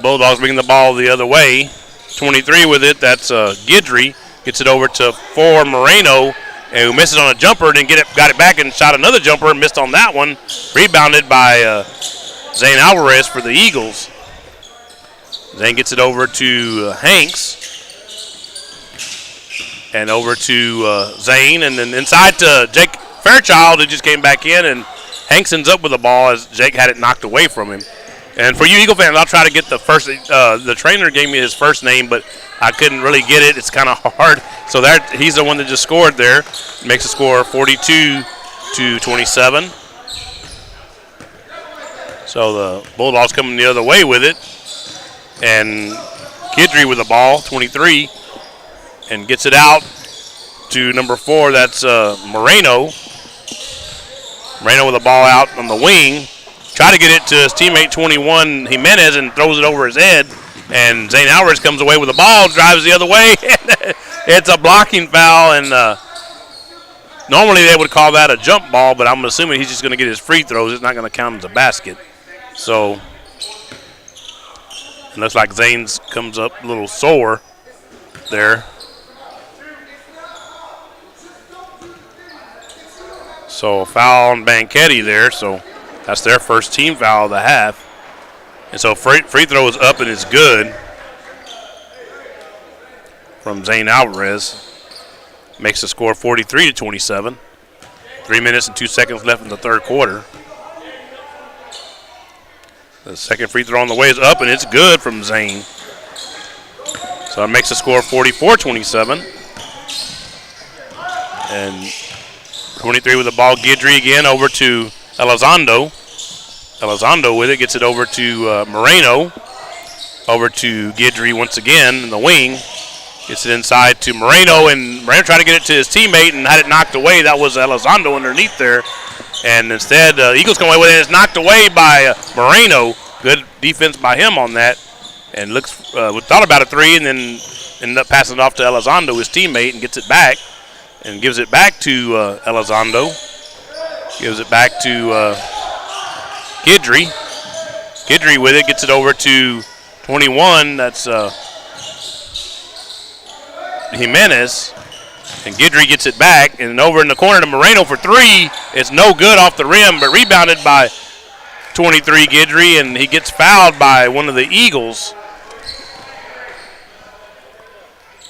Bulldogs bringing the ball the other way. 23 with it. That's Guidry. Gets it over to 4 Moreno, and who misses on a jumper, then got it back and shot another jumper and missed on that one. Rebounded by Zane Alvarez for the Eagles. Zane gets it over to Hanks. And over to Zane, and then inside to Jake Fairchild, who just came back in, and Hanks ends up with the ball as Jake had it knocked away from him. And for you Eagle fans, I'll try to get the first. The trainer gave me his first name, but I couldn't really get it. It's kind of hard. So he's the one that just scored there. Makes the score 42-27. So the Bulldogs coming the other way with it, and Guidry with the ball, 23. And gets it out to number 4. That's Moreno. Moreno with the ball out on the wing. Try to get it to his teammate 21, Jimenez, and throws it over his head. And Zane Alvarez comes away with the ball, drives the other way. It's a blocking foul, and normally they would call that a jump ball, but I'm assuming he's just going to get his free throws. It's not going to count as a basket. So it looks like Zane's comes up a little sore there. So foul on Banquete there, so that's their first team foul of the half. And so free throw is up and it's good from Zane Alvarez. Makes the score 43-27. 3 minutes and 2 seconds left in the third quarter. The second free throw on the way is up and it's good from Zane. So it makes the score 44-27. And 23 with the ball, Guidry again over to Elizondo. Elizondo with it, gets it over to Moreno. Over to Guidry once again in the wing. Gets it inside to Moreno, and Moreno tried to get it to his teammate and had it knocked away. That was Elizondo underneath there. And instead, Eagles come away with it. It's knocked away by Moreno. Good defense by him on that. And thought about a 3 and then ended up passing it off to Elizondo, his teammate, and gets it back. And gives it back to Elizondo. Gives it back to Guidry. Guidry with it, gets it over to 21. That's Jimenez. And Guidry gets it back. And over in the corner to Moreno for 3. It's no good off the rim, but rebounded by 23 Guidry. And he gets fouled by one of the Eagles.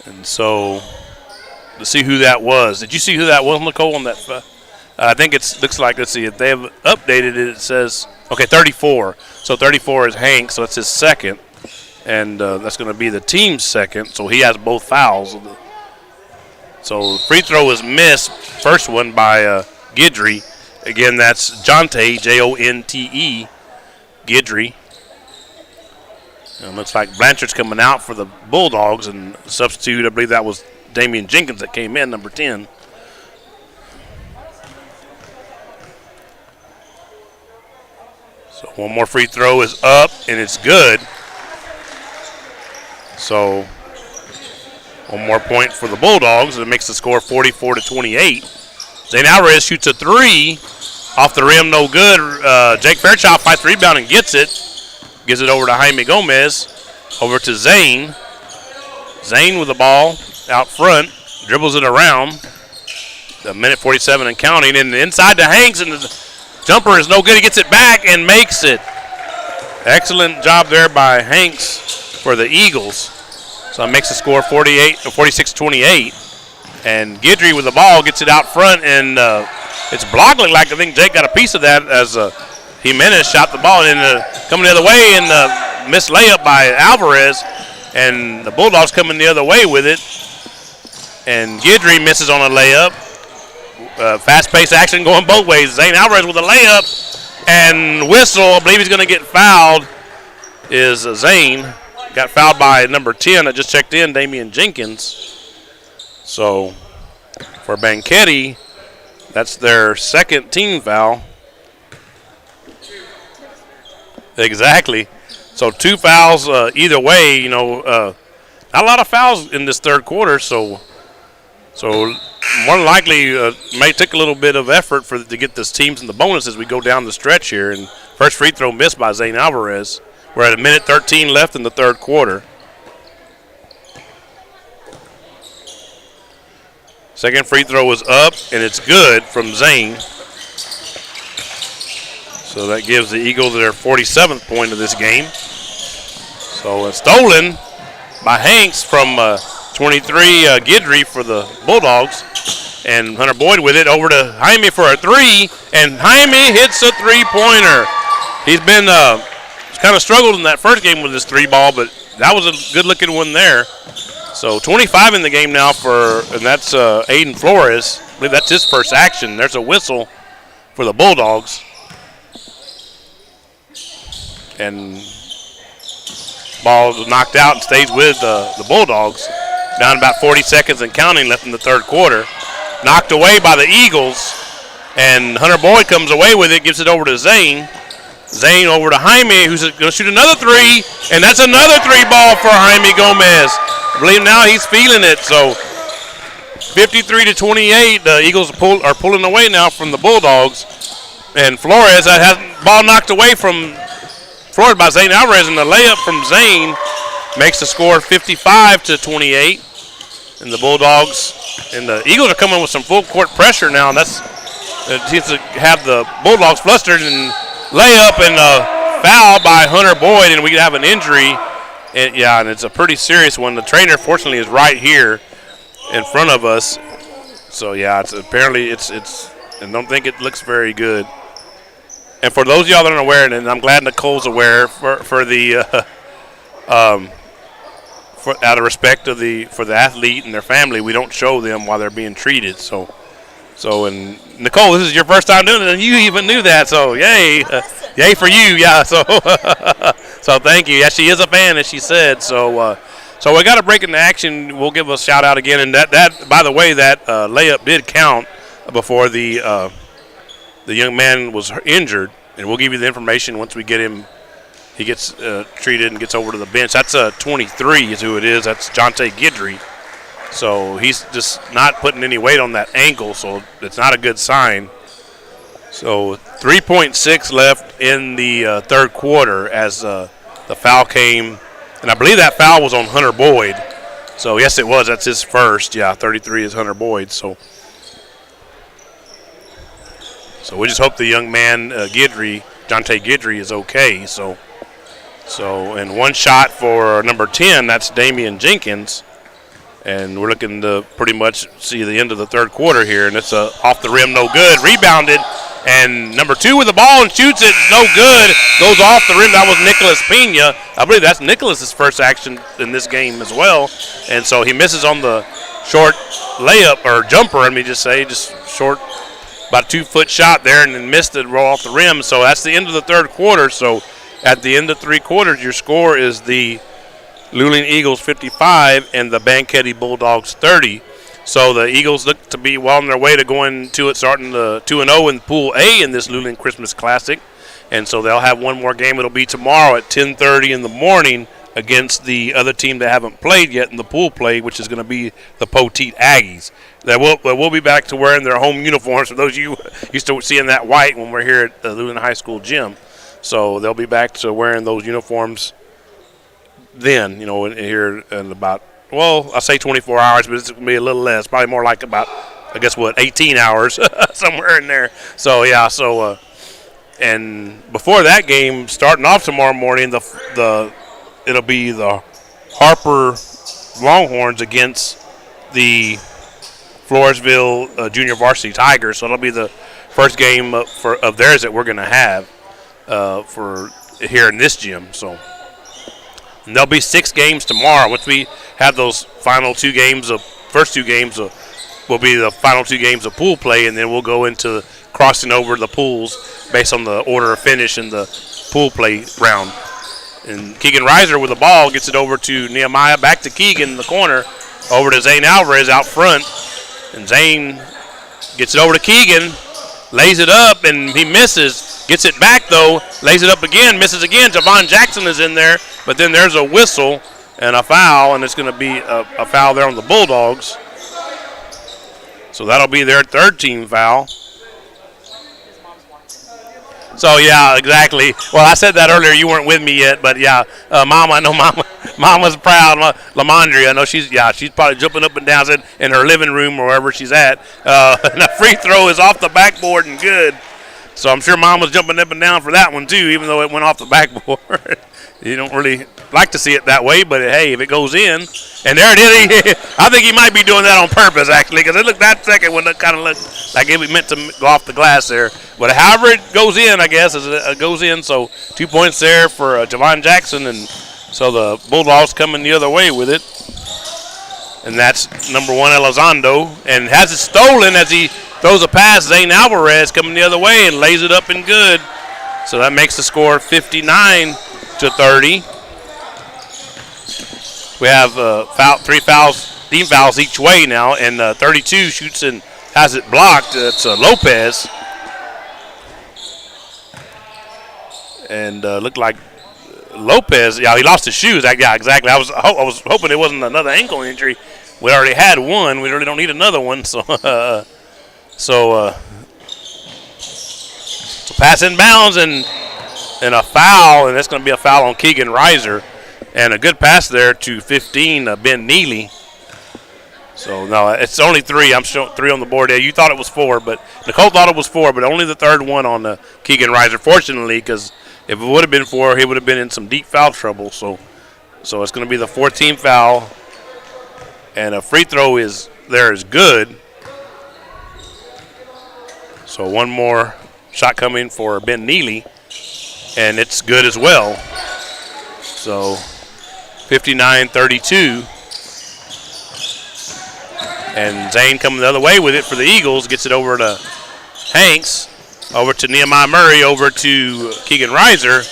And so, to see who that was. Did you see who that was, Nicole, on that? I think it looks like, let's see, if they have updated it, it says, okay, 34. So 34 is Hank, so it's his second. And that's going to be the team's second, so he has both fouls. So free throw is missed, first one by Guidry. Again, that's Jonte, Jonte, Guidry. And it looks like Blanchard's coming out for the Bulldogs, and substitute, I believe that was Damian Jenkins that came in, number 10. So one more free throw is up, and it's good. So one more point for the Bulldogs. It makes the score 44-28. Zane Alvarez shoots a three off the rim, no good. Jake Fairchild fights the rebound and gets it. Gives it over to Jaime Gomez. Over to Zane. Zane with the ball out front. Dribbles it around. A minute 47 and counting. And inside to Hanks, and the jumper is no good. He gets it back and makes it. Excellent job there by Hanks for the Eagles. So it makes the score 46-28. And Guidry with the ball gets it out front, and it's blocked. Like I think Jake got a piece of that as Jimenez shot the ball and coming the other way, and missed layup by Alvarez. And the Bulldogs coming the other way with it. And Guidry misses on a layup. Fast-paced action going both ways. Zane Alvarez with a layup and whistle. I believe he's going to get fouled. Is Zane. Got fouled by number 10. I just checked in, Damian Jenkins. So for Banquete, that's their second team foul. Exactly. So 2 fouls either way. Not a lot of fouls in this third quarter. So more than likely, may take a little bit of effort to get this teams in the bonus as we go down the stretch here. And first free throw missed by Zane Alvarez. We're at a minute 13 left in the third quarter. Second free throw is up, and it's good from Zane. So that gives the Eagles their 47th point of this game. So it's stolen by Hanks from 23, Guidry for the Bulldogs. And Hunter Boyd with it over to Jaime for a three. And Jaime hits a three-pointer. He's been kind of struggled in that first game with his three ball, but that was a good-looking one there. So 25 in the game now and that's Aiden Flores. I believe that's his first action. There's a whistle for the Bulldogs. And ball is knocked out and stays with the Bulldogs. Down about 40 seconds and counting left in the third quarter. Knocked away by the Eagles. And Hunter Boyd comes away with it, gives it over to Zane. Zane over to Jaime, who's going to shoot another three. And that's another three ball for Jaime Gomez. I believe now he's feeling it. So 53-28, the Eagles are pulling away now from the Bulldogs. And Flores has ball knocked away from Flores by Zane Alvarez, and the layup from Zane makes the score 55-28. And the Bulldogs and the Eagles are coming with some full court pressure now. And that's seems to have the Bulldogs flustered, and layup and foul by Hunter Boyd, and we could have an injury. And it's a pretty serious one. The trainer, fortunately, is right here in front of us. So it's apparently and don't think it looks very good. And for those of y'all that aren't aware, and I'm glad Nicole's aware, for the out of respect for the athlete and their family, we don't show them while they're being treated. So and Nicole, this is your first time doing it, and you even knew that. So yay, yay for you, yeah. So so thank you. Yeah, she is a fan, as she said. So we got a break into action. We'll give a shout out again, and that by the way, that layup did count before the young man was injured, and we'll give you the information once we get him. He gets treated and gets over to the bench. That's 23 is who it is. That's Jonte Guidry. So he's just not putting any weight on that ankle, so it's not a good sign. So 3.6 left in the third quarter as the foul came. And I believe that foul was on Hunter Boyd. So, yes, it was. That's his first. Yeah, 33 is Hunter Boyd. So we just hope the young man, Jonte Guidry, is okay. So and one shot for number 10, that's Damian Jenkins. And we're looking to pretty much see the end of the third quarter here. And it's off the rim, no good. Rebounded. And number 2 with the ball and shoots it, no good. Goes off the rim. That was Nicholas Pena. I believe that's Nicholas's first action in this game as well. And so he misses on the short layup, or jumper, let me just say. Just short, about a 2-foot shot there, and then missed it, roll off the rim. So that's the end of the third quarter. So at the end of 3 quarters, your score is the Luling Eagles 55 and the Banquete Bulldogs 30. So the Eagles look to be well on their way to going to it, starting the 2-0 in Pool A in this Luling Christmas Classic. And so they'll have one more game. It'll be tomorrow at 10:30 in the morning against the other team that haven't played yet in the pool play, which is going to be the Poteet Aggies. They will be back to wearing their home uniforms. For those of you used to seeing that white when we're here at the Luling High School gym. So they'll be back to wearing those uniforms then, here in about, I say 24 hours, but it's going to be a little less, probably more like about, 18 hours, somewhere in there. So, yeah, and before that game, starting off tomorrow morning, it'll be the Harper Longhorns against the Floresville Junior Varsity Tigers. So it'll be the first game of theirs that we're going to have for here in this gym. So and there'll be 6 games tomorrow. Once we have those final 2 games first 2 games will be the final 2 games of pool play, and then we'll go into crossing over the pools based on the order of finish in the pool play round. And Keegan Reiser with the ball gets it over to Nehemiah, back to Keegan in the corner, over to Zane Alvarez out front. And Zane gets it over to Keegan, lays it up, and he misses. Gets it back, though, lays it up again, misses again. Javon Jackson is in there, but then there's a whistle and a foul, and it's going to be a foul there on the Bulldogs. So that'll be their 3rd team foul. So, yeah, exactly. Well, I said that earlier. You weren't with me yet, but, yeah, Mama, I know Mama's proud. Lamondre, I know she's probably jumping up and down in her living room or wherever she's at. And the free throw is off the backboard and good. So I'm sure Mom was jumping up and down for that one, too, even though it went off the backboard. You don't really like to see it that way, but, hey, if it goes in, and there it is. I think he might be doing that on purpose, actually, because it looked that second one kind of looked like it was meant to go off the glass there. But however it goes in, I guess, it goes in. So 2 points there for Javon Jackson, and so the Bulldogs coming the other way with it. And that's number 1, Elizondo, and has it stolen as he throws a pass. Zane Alvarez coming the other way and lays it up and good. So that makes the score 59-30. We have 3 fouls, team fouls each way now, and 32 shoots and has it blocked. It's Lopez. And looked like Lopez, he lost his shoes. Yeah, exactly. I was hoping it wasn't another ankle injury. We already had one. We really don't need another one. So, so pass inbounds and a foul, and that's going to be a foul on Keegan Reiser. And a good pass there to 15, Ben Neely. So, no, it's only 3. I'm showing 3 on the board there. You thought it was 4, but Nicole thought it was 4, but only the 3rd one on Keegan Reiser, fortunately, because if it would have been 4, he would have been in some deep foul trouble. So it's going to be the 4th team foul. And a free throw is good. So one more shot coming for Ben Neely, and it's good as well. So 59-32. And Zane coming the other way with it for the Eagles, gets it over to Hanks, over to Nehemiah Murray, over to Keegan Reiser,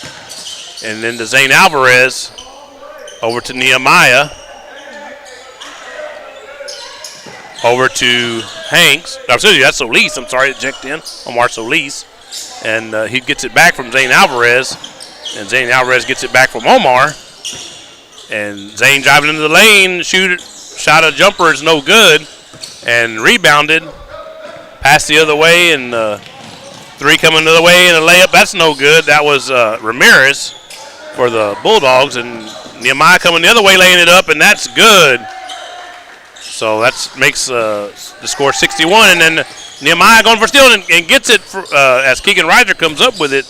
and then to Zane Alvarez, over to Nehemiah, over to Hanks. That's Solis. I'm sorry, it checked in. Omar Solis. And he gets it back from Zane Alvarez, and Zane Alvarez gets it back from Omar. And Zane driving into the lane, shot a jumper is no good, and rebounded. Passed the other way, and 3 coming the other way, and a layup, that's no good. That was Ramirez for the Bulldogs, and Nehemiah coming the other way, laying it up, and that's good. So that makes the score 61, and then Nehemiah going for steal and gets it as Keegan Reiser comes up with it,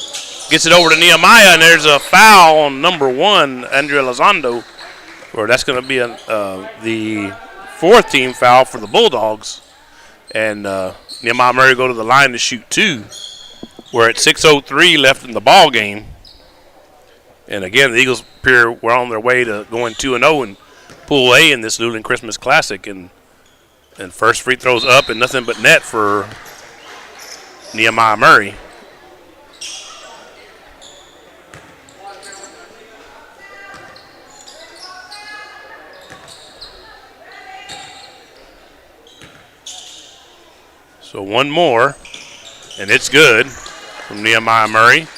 gets it over to Nehemiah, and there's a foul on number 1, Andrea Elizondo, or that's going to be the 4th team foul for the Bulldogs, and Nehemiah Murray go to the line to shoot 2. We're at 6:03 left in the ball game, and again the Eagles appear we're on their way to going 2-0 in Pool A in this Luling Christmas Classic, and first free throws up and nothing but net for Nehemiah Murray. So one more, and it's good from Nehemiah Murray.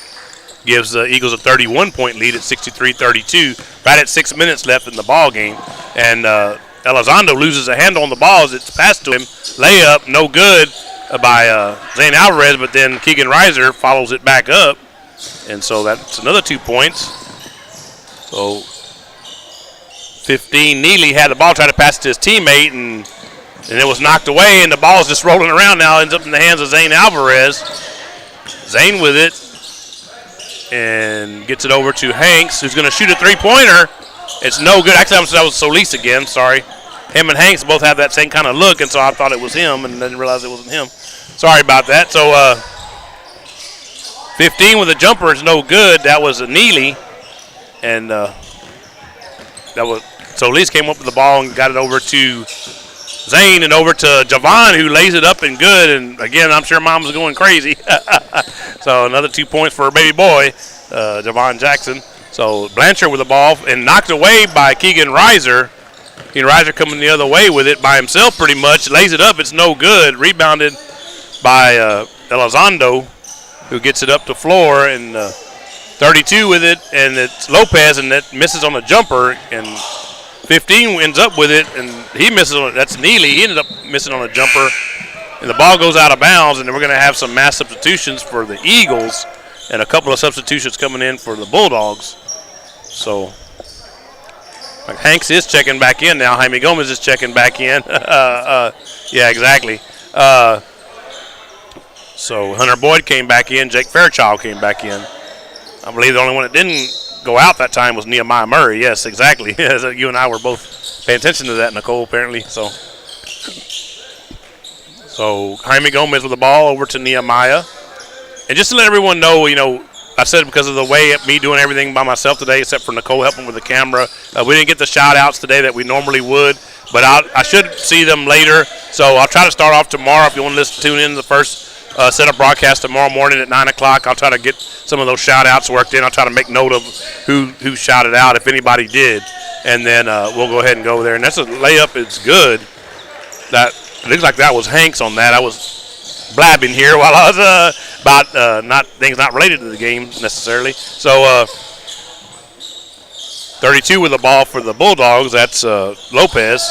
Gives the Eagles a 31-point lead at 63-32, right at 6 minutes left in the ball game. And Elizondo loses a handle on the ball as it's passed to him. Layup, no good by Zane Alvarez, but then Keegan Reiser follows it back up. And so that's another 2 points. So 15, Neely had the ball, tried to pass it to his teammate, and it was knocked away, and the ball's just rolling around now, ends up in the hands of Zane Alvarez. Zane with it. And gets it over to Hanks, who's going to shoot a three-pointer. It's no good. Actually, that was Solis again. Sorry. Him and Hanks both have that same kind of look, and so I thought it was him and didn't realize it wasn't him. Sorry about that. So 15 with a jumper is no good. That was a Neely. And Solis came up with the ball and got it over to Zane and over to Javon, who lays it up and good. And, again, I'm sure Mom's going crazy. So another 2 points for her baby boy, Javon Jackson. So Blanchard with the ball and knocked away by Keegan Reiser. Keegan Reiser coming the other way with it by himself pretty much. Lays it up. It's no good. Rebounded by Elizondo, who gets it up the floor. And 32 with it. And it's Lopez, and that misses on the jumper. And 15 ends up with it, and he misses on it. That's Neely. He ended up missing on a jumper. And the ball goes out of bounds, and then we're going to have some mass substitutions for the Eagles and a couple of substitutions coming in for the Bulldogs. So Hanks is checking back in now. Jaime Gomez is checking back in. Yeah, exactly. So Hunter Boyd came back in. Jake Fairchild came back in. I believe the only one that didn't go out that time was Nehemiah Murray. Yes, exactly. You and I were both paying attention to that, Nicole, apparently. So Jaime Gomez with the ball over to Nehemiah. And just to let everyone know, I said because of the way me doing everything by myself today, except for Nicole helping with the camera, we didn't get the shout-outs today that we normally would. But I should see them later. So I'll try to start off tomorrow. If you want to tune in to the first set of broadcast tomorrow morning at 9 o'clock, I'll try to get some of those shout-outs worked in. I'll try to make note of who shouted out, if anybody did. And then we'll go ahead and go there. And that's a layup. It's good. That it looks like that was Hanks on that. I was blabbing here while I was about things not related to the game necessarily. So 32 with the ball for the Bulldogs. That's Lopez.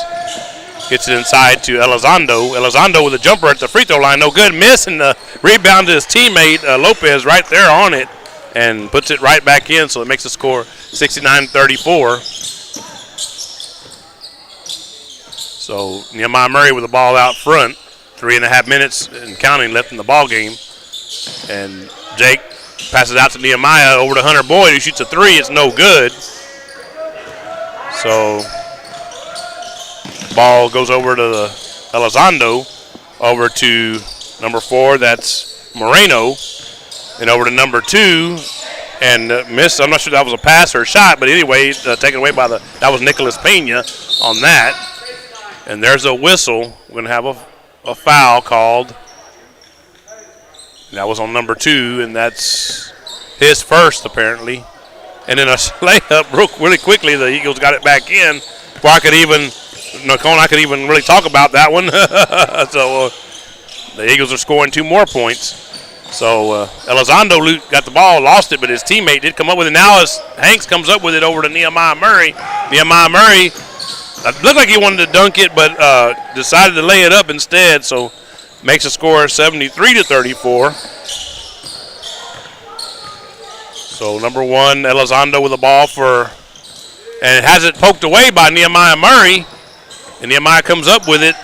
Gets it inside to Elizondo. Elizondo with a jumper at the free throw line. No good. Miss, and the rebound to his teammate Lopez right there on it and puts it right back in. So it makes the score 69-34. So Nehemiah Murray with the ball out front. 3.5 minutes and counting left in the ball game. And Jake passes out to Nehemiah over to Hunter Boyd, who shoots a three. It's no good. So ball goes over to Elizondo, over to number 4. That's Moreno, and over to number 2. And miss. I'm not sure that was a pass or a shot, but anyway, taken away by that was Nicholas Pena on that. And there's a whistle. We're going to have a foul called. And that was on number 2, and that's his first apparently. And then a layup really quickly. The Eagles got it back in before Nicole and I could even really talk about that one. So the Eagles are scoring 2 more points. So Elizondo got the ball, lost it, but his teammate did come up with it. Now as Hanks comes up with it over to Nehemiah Murray. Nehemiah Murray looked like he wanted to dunk it, but decided to lay it up instead. So makes the score 73-34. So number 1, Elizondo with the ball and has it poked away by Nehemiah Murray. And Nehemiah comes up with it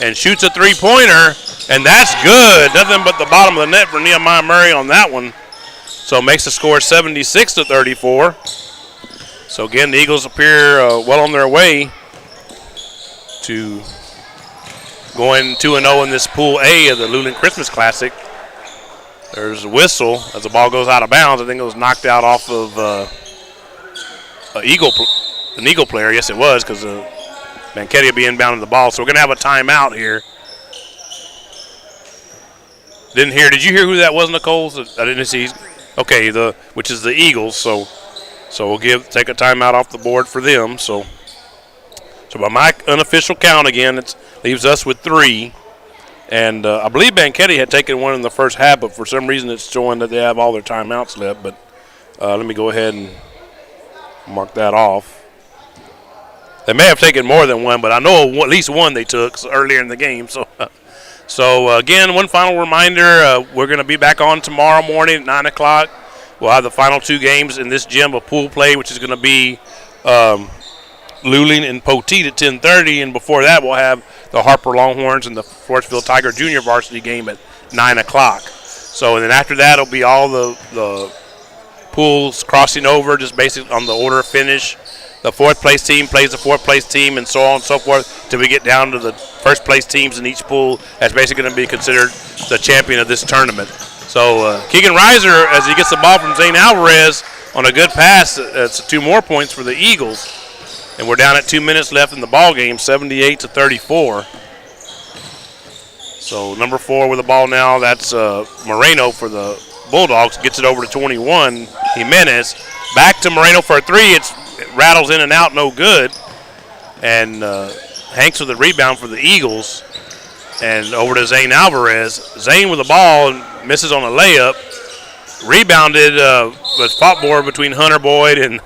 and shoots a three-pointer, and that's good. Nothing but the bottom of the net for Nehemiah Murray on that one. So it makes the score 76-34. So again, the Eagles appear well on their way to going 2-0 in this Pool A of the Luling Christmas Classic. There's a whistle as the ball goes out of bounds. I think it was knocked out off of an Eagle player. Yes, it was, because Banquete will be inbounding the ball. So we're going to have a timeout here. Did you hear who that was, Nicole? I didn't see. Okay, which is the Eagles. So we'll take a timeout off the board for them. So by my unofficial count again, it leaves us with 3. And I believe Banquete had taken one in the first half, but for some reason it's showing that they have all their timeouts left. But let me go ahead and mark that off. They may have taken more than one, but I know at least one they took earlier in the game. So again, one final reminder, we're going to be back on tomorrow morning at 9 o'clock. We'll have the final 2 games in this gym of pool play, which is going to be Luling and Poteet at 10:30, and before that we'll have the Harper Longhorns and the Forestville Tiger Junior Varsity game at 9 o'clock. So and then after that it'll be all the pools crossing over, just basically on the order of finish. The 4th place team plays the 4th place team, and so on and so forth, till we get down to the 1st place teams in each pool. That's basically going to be considered the champion of this tournament. So Keegan Reiser, as he gets the ball from Zane Alvarez on a good pass, it's 2 more points for the Eagles. And we're down at 2 minutes left in the ball game, 78-34. So number 4 with the ball now, that's Moreno for the Bulldogs. Gets it over to 21, Jimenez. Back to Moreno for a 3. It rattles in and out, no good. And Hanks with the rebound for the Eagles. And over to Zane Alvarez. Zane with the ball and misses on a layup. Rebounded, was fought more between Hunter Boyd and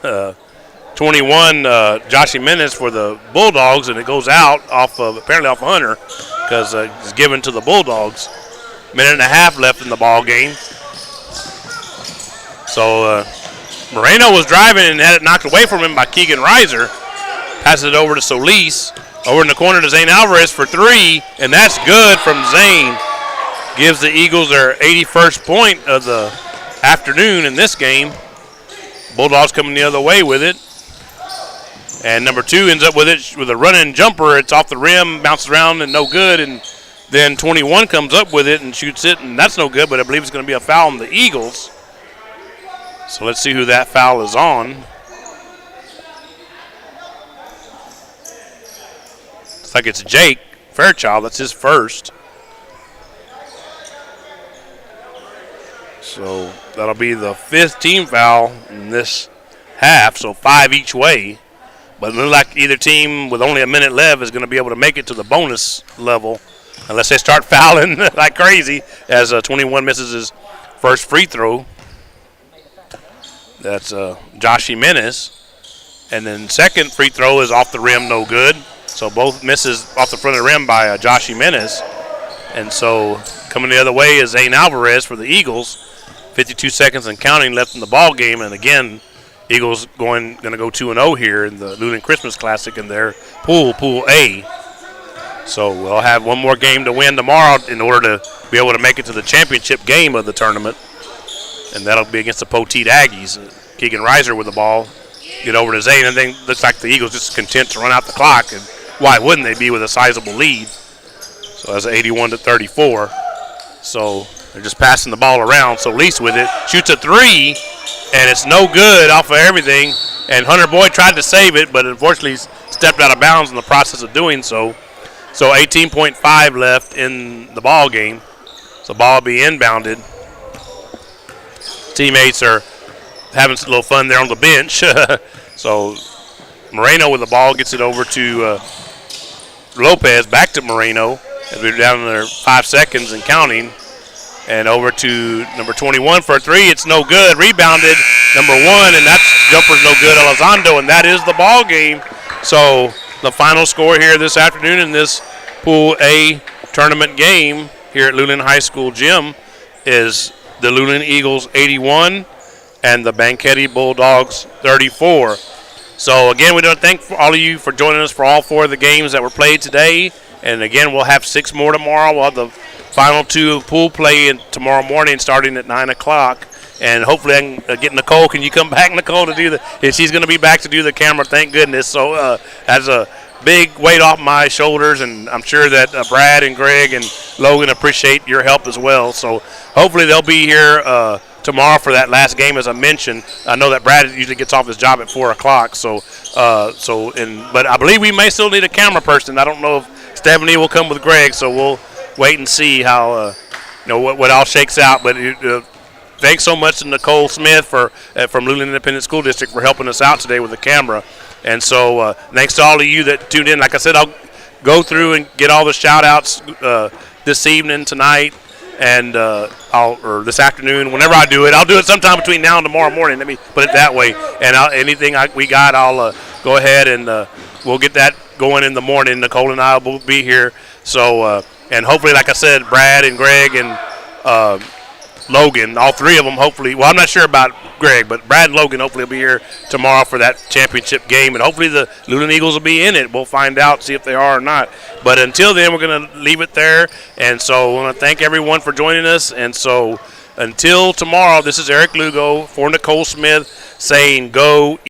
21, Josh Jimenez for the Bulldogs, and it goes out apparently off Hunter because it's given to the Bulldogs. Minute and a half left in the ball game. So Moreno was driving and had it knocked away from him by Keegan Reiser. Passes it over to Solis. Over in the corner to Zane Alvarez for 3, and that's good from Zane. Gives the Eagles their 81st point of the afternoon in this game. Bulldogs coming the other way with it. And number 2 ends up with it with a running jumper. It's off the rim, bounces around, and no good. And then 21 comes up with it and shoots it, and that's no good, but I believe it's going to be a foul on the Eagles. So let's see who that foul is on. Looks like it's Jake Fairchild. That's his first. So that'll be the 5th team foul in this half, so 5 each way. But it looks like either team with only a minute left is going to be able to make it to the bonus level unless they start fouling like crazy as 21 misses his first free throw. That's Josh Jimenez. And then second free throw is off the rim, no good. So both misses off the front of the rim by Josh Jimenez. And so coming the other way is Zane Alvarez for the Eagles. 52 seconds and counting left in the ball game. And again, Eagles going to go 2-0 here in the Luling Christmas Classic in their Pool A. So we'll have one more game to win tomorrow in order to be able to make it to the championship game of the tournament. And that'll be against the Poteet Aggies. Keegan Reiser with the ball. Get over to Zane, and then looks like the Eagles just content to run out the clock. And why wouldn't they be with a sizable lead? So that's 81-34. So they're just passing the ball around. So Lease with it. Shoots a 3. And it's no good off of everything. And Hunter Boyd tried to save it, but unfortunately stepped out of bounds in the process of doing so. So 18.5 left in the ball game. So ball will be inbounded. Teammates are having a little fun there on the bench. So Moreno with the ball gets it over to Lopez. Back to Moreno as we're down there 5 seconds and counting. And over to number 21 for a 3. It's no good. Rebounded, number 1, and that jumper's no good, Elizondo, and that is the ball game. So the final score here this afternoon in this Pool A tournament game here at Luling High School Gym is the Luling Eagles 81 and the Banquete Bulldogs 34. So again, we want to thank all of you for joining us for all 4 of the games that were played today. And again, we'll have 6 more tomorrow. We'll have the final 2 of pool play tomorrow morning starting at 9 o'clock. And hopefully I can get Nicole. Can you come back, Nicole, to do she's going to be back to do the camera, thank goodness. So that's a big weight off my shoulders, and I'm sure that Brad and Greg and Logan appreciate your help as well. So hopefully they'll be here tomorrow for that last game, as I mentioned. I know that Brad usually gets off his job at 4 o'clock. But I believe we may still need a camera person. I don't know if Stephanie will come with Greg, so we'll wait and see how what all shakes out. But thanks so much to Nicole Smith from Luling Independent School District for helping us out today with the camera. And so thanks to all of you that tuned in. Like I said, I'll go through and get all the shout-outs this evening, tonight, and or this afternoon. Whenever I do it, I'll do it sometime between now and tomorrow morning. Let me put it that way. And anything we got, I'll go ahead and we'll get that going in the morning. Nicole and I will be here. So and hopefully, like I said, Brad and Greg and Logan, all three of them, hopefully. Well, I'm not sure about Greg, but Brad and Logan hopefully will be here tomorrow for that championship game, and hopefully the Luling Eagles will be in it. We'll find out, see if they are or not. But until then, we're going to leave it there. And so I want to thank everyone for joining us. And so until tomorrow, this is Eric Lugo for Nicole Smith saying go